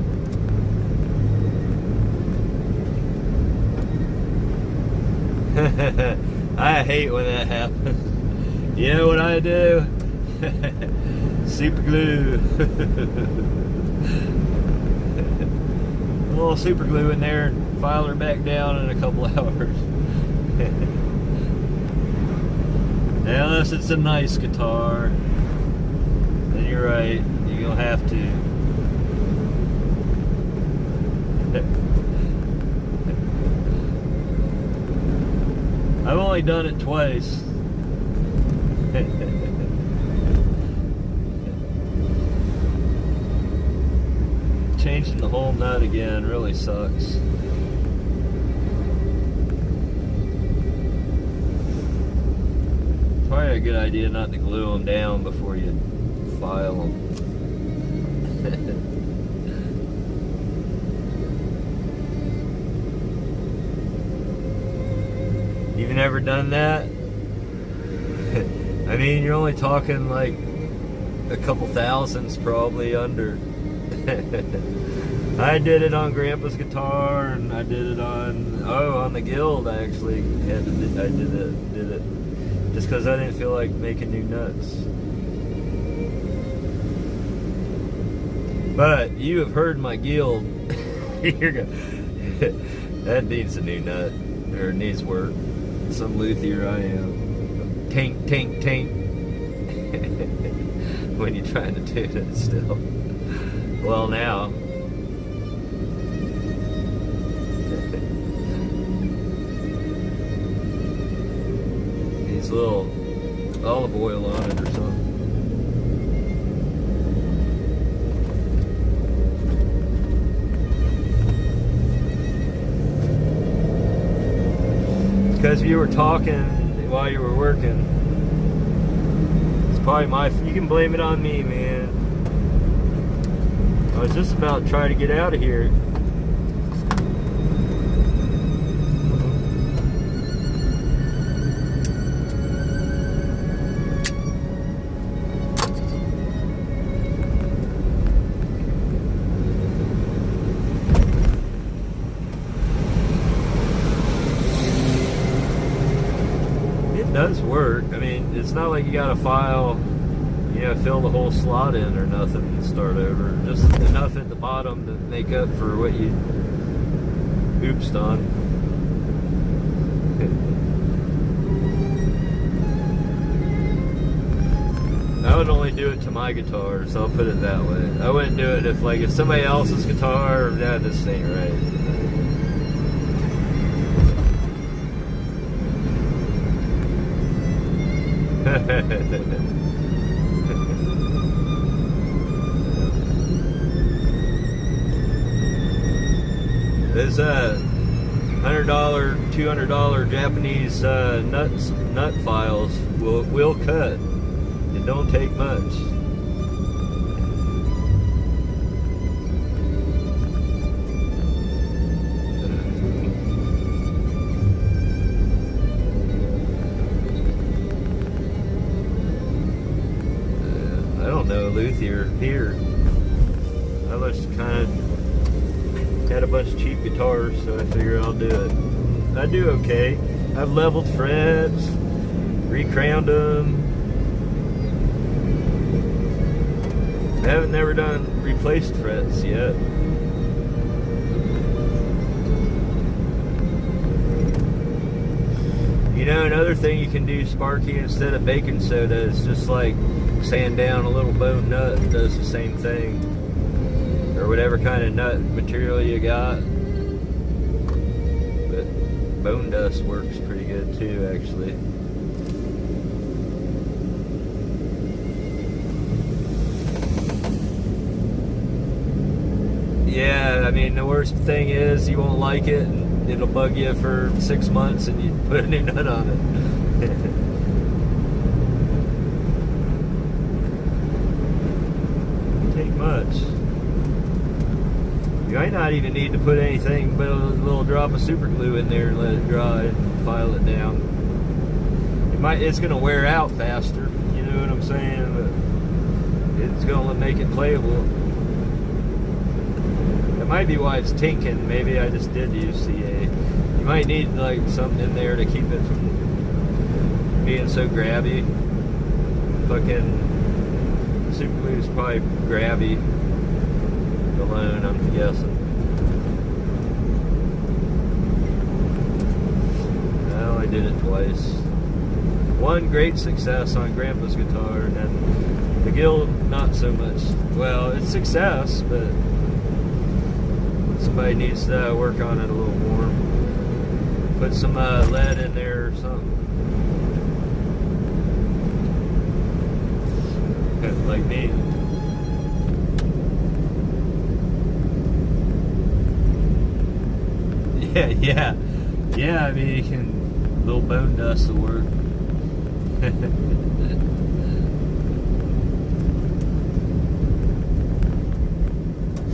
I hate when that happens. You know what I do? Super glue. A little super glue in there and file her back down in a couple hours. Unless it's a nice guitar, then you're right, you're gonna have to. I've only done it twice. Changing the whole nut again really sucks. Probably a good idea not to glue them down before you file them. You've never done that? I mean, you're only talking like a couple thousands probably under. I did it on Grandpa's guitar, and I did it on the Guild. I actually had to did it just because I didn't feel like making new nuts. But you have heard my Guild. That needs a new nut, or needs work. Some luthier I am. Tink, tink, tink. When you're trying to do it still. Well, now. Needs a little olive oil on it or something. Because you were talking while you were working. It's probably you can blame it on me, man. I was just about to try to get out of here. It does work. I mean, it's not like you got to file, you know, fill the whole slot in or nothing and start over. Just enough at the bottom to make up for what you oopsed on. I would only do it to my guitar, so I'll put it that way. I wouldn't do it if somebody else's guitar, yeah, this ain't right. There's $100, $200 Japanese nut files will cut. It don't take much. I don't know, luthier here. I just kind of had a bunch of cheap guitars, so I figure I'll do it. I do okay. I've leveled frets, recrowned them. I haven't never done replaced frets yet. You know, another thing you can do, Sparky, instead of baking soda is just like sand down a little bone nut. It does the same thing. Or whatever kind of nut material you got. But bone dust works pretty good too, actually. Yeah, I mean, the worst thing is you won't like it and it'll bug you for 6 months and you put a new nut on it. Doesn't take much. You might not even need to put anything but a little drop of super glue in there and let it dry and file it down. It's gonna wear out faster, you know what I'm saying? But it's gonna make it playable. That might be why it's tinking. Maybe I just did use CA. You might need like something in there to keep it from being so grabby. Fucking super glue is probably grabby alone, I'm guessing. Well, I did it twice. One great success on Grandpa's guitar, and then the Guild not so much. Well, it's success, but somebody needs to work on it a little more. Put some lead in there or something. Like me. Yeah, I mean, you can, a little bone dust will work.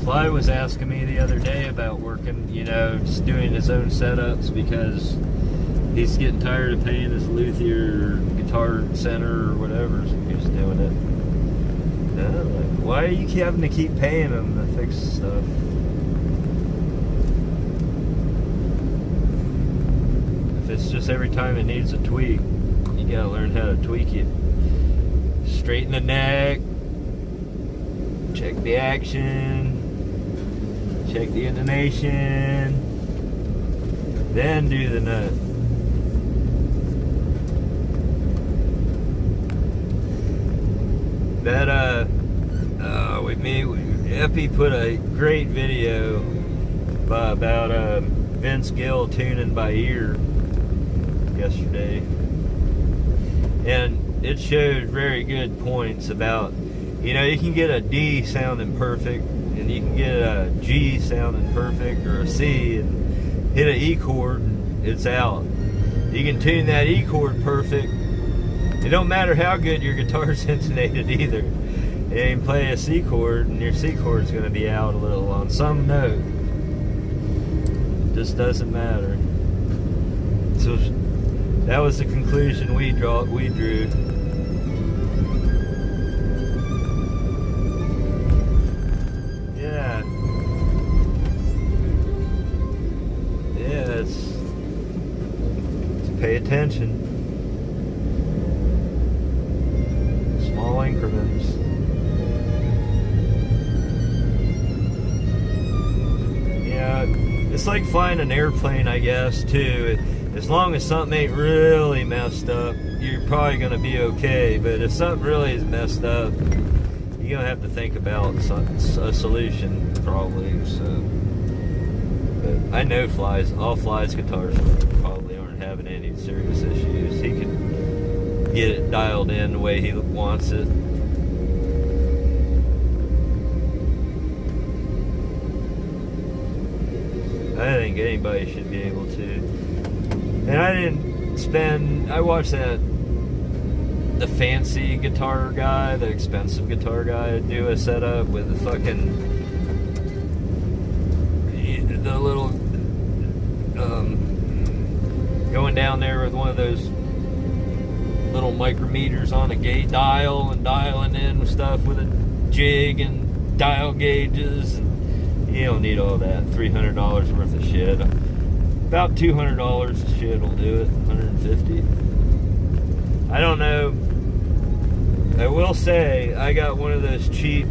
Fly was asking me the other day about working, you know, just doing his own setups because he's getting tired of paying his luthier guitar center or whatever, so he's doing it. No, like, why are you having to keep paying him to fix stuff? It's just every time it needs a tweak, you gotta learn how to tweak it. Straighten the neck, check the action, check the intonation, then do the nut. That Epi put a great video about Vince Gill tuning by ear yesterday, and it showed very good points about, you know, you can get a D sounding perfect and you can get a G sounding perfect or a C and hit an E chord and it's out. You can tune that E chord perfect. It don't matter how good your guitar's intonated either. You can play a C chord and your C chord's going to be out a little on some note. It just doesn't matter. So that was the conclusion we drew. Yeah, it's to pay attention. like flying an airplane, I guess, too. As long as something ain't really messed up, you're probably gonna be okay. But if something really is messed up, you're gonna have to think about a solution, probably. So, but I know all Fly's guitars probably aren't having any serious issues. He can get it dialed in the way he wants it. I think anybody should be able to. And I watched the fancy guitar guy, the expensive guitar guy, do a setup with the little, going down there with one of those little micrometers on a gate dial and dialing in stuff with a jig and dial gauges. And you don't need all that. $300 worth of shit. About $200 of shit will do it. $150. I don't know. I will say I got one of those cheap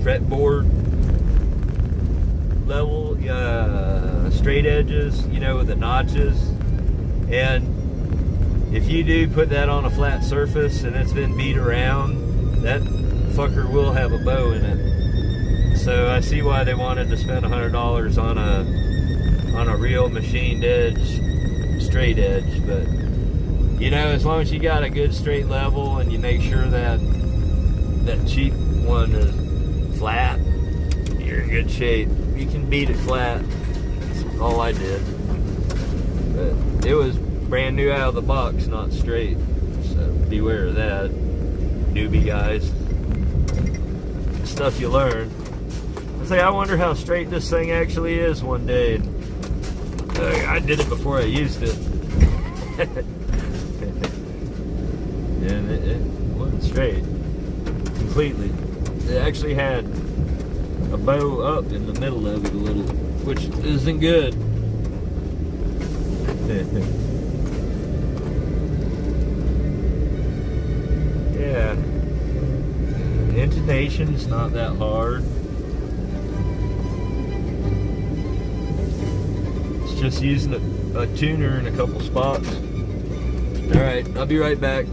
fretboard level straight edges, you know, with the notches. And if you do put that on a flat surface and it's been beat around, that fucker will have a bow in it. So I see why they wanted to spend $100 on a real machined edge, straight edge. But you know, as long as you got a good straight level and you make sure that cheap one is flat, you're in good shape. You can beat it flat. That's all I did. But it was brand new out of the box, not straight. So beware of that, newbie guys. Stuff you learn. I wonder how straight this thing actually is one day. I did it before I used it. And it wasn't straight completely. It actually had a bow up in the middle of it a little, which isn't good. Yeah. Intonation's not that hard. It's just using a tuner in a couple spots. Alright, I'll be right back.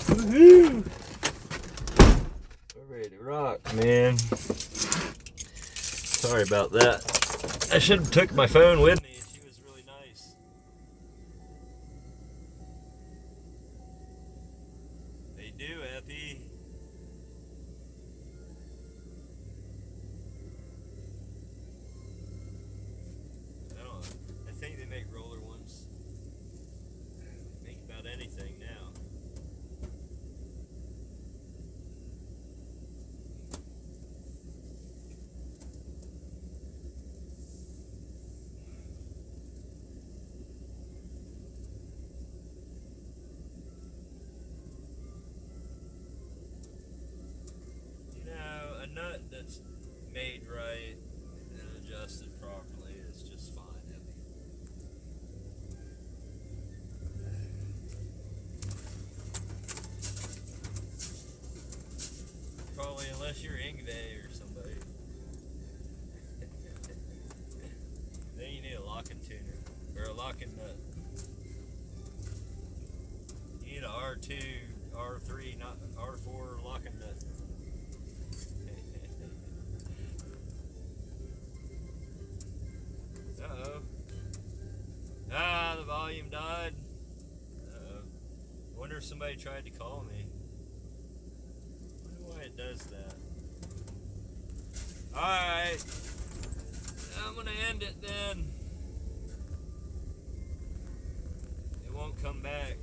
Woohoo! We're ready to rock, man. Sorry about that. I should have took my phone with me. She was really nice. They do, Epi. I think they make roller ones. Make about anything now. A nut that's made right and adjusted properly is just fine. Probably unless you're Ingve or somebody. Then you need a locking tuner or a locking nut. You need a R2, R3, not R4 locking nut. Uh-oh. Ah, the volume died. Uh-oh. Wonder if somebody tried to call me. Wonder why it does that. Alright. I'm gonna end it then. It won't come back.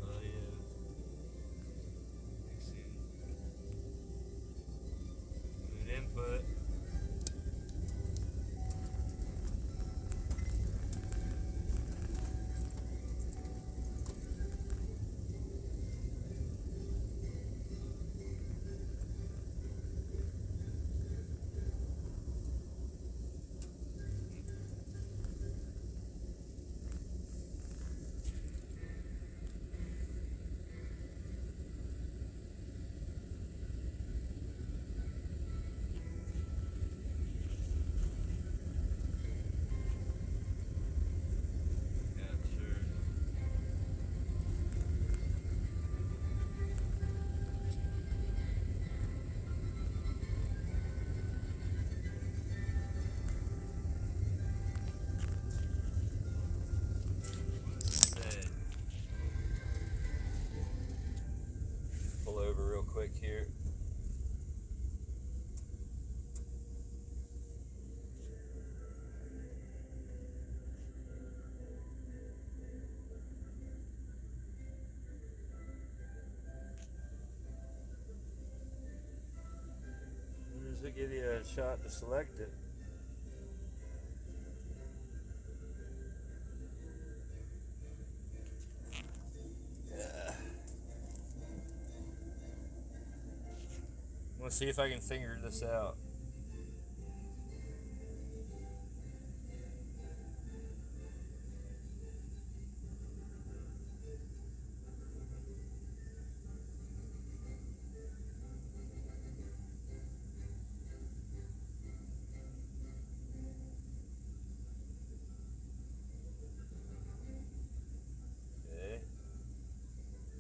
Oh yeah. Let's see. An input. Pull over real quick here. This will give you a shot to select it. I'm gonna see if I can figure this out.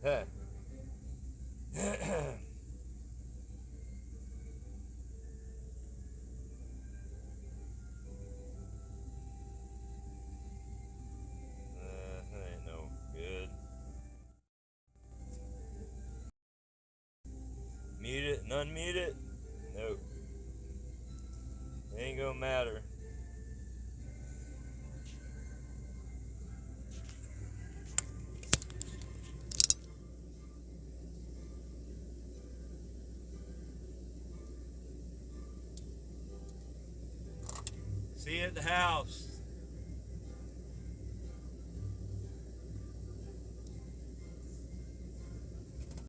Okay. That ain't no good. Mute it and unmute it? Nope. Ain't gonna matter. See you at the house.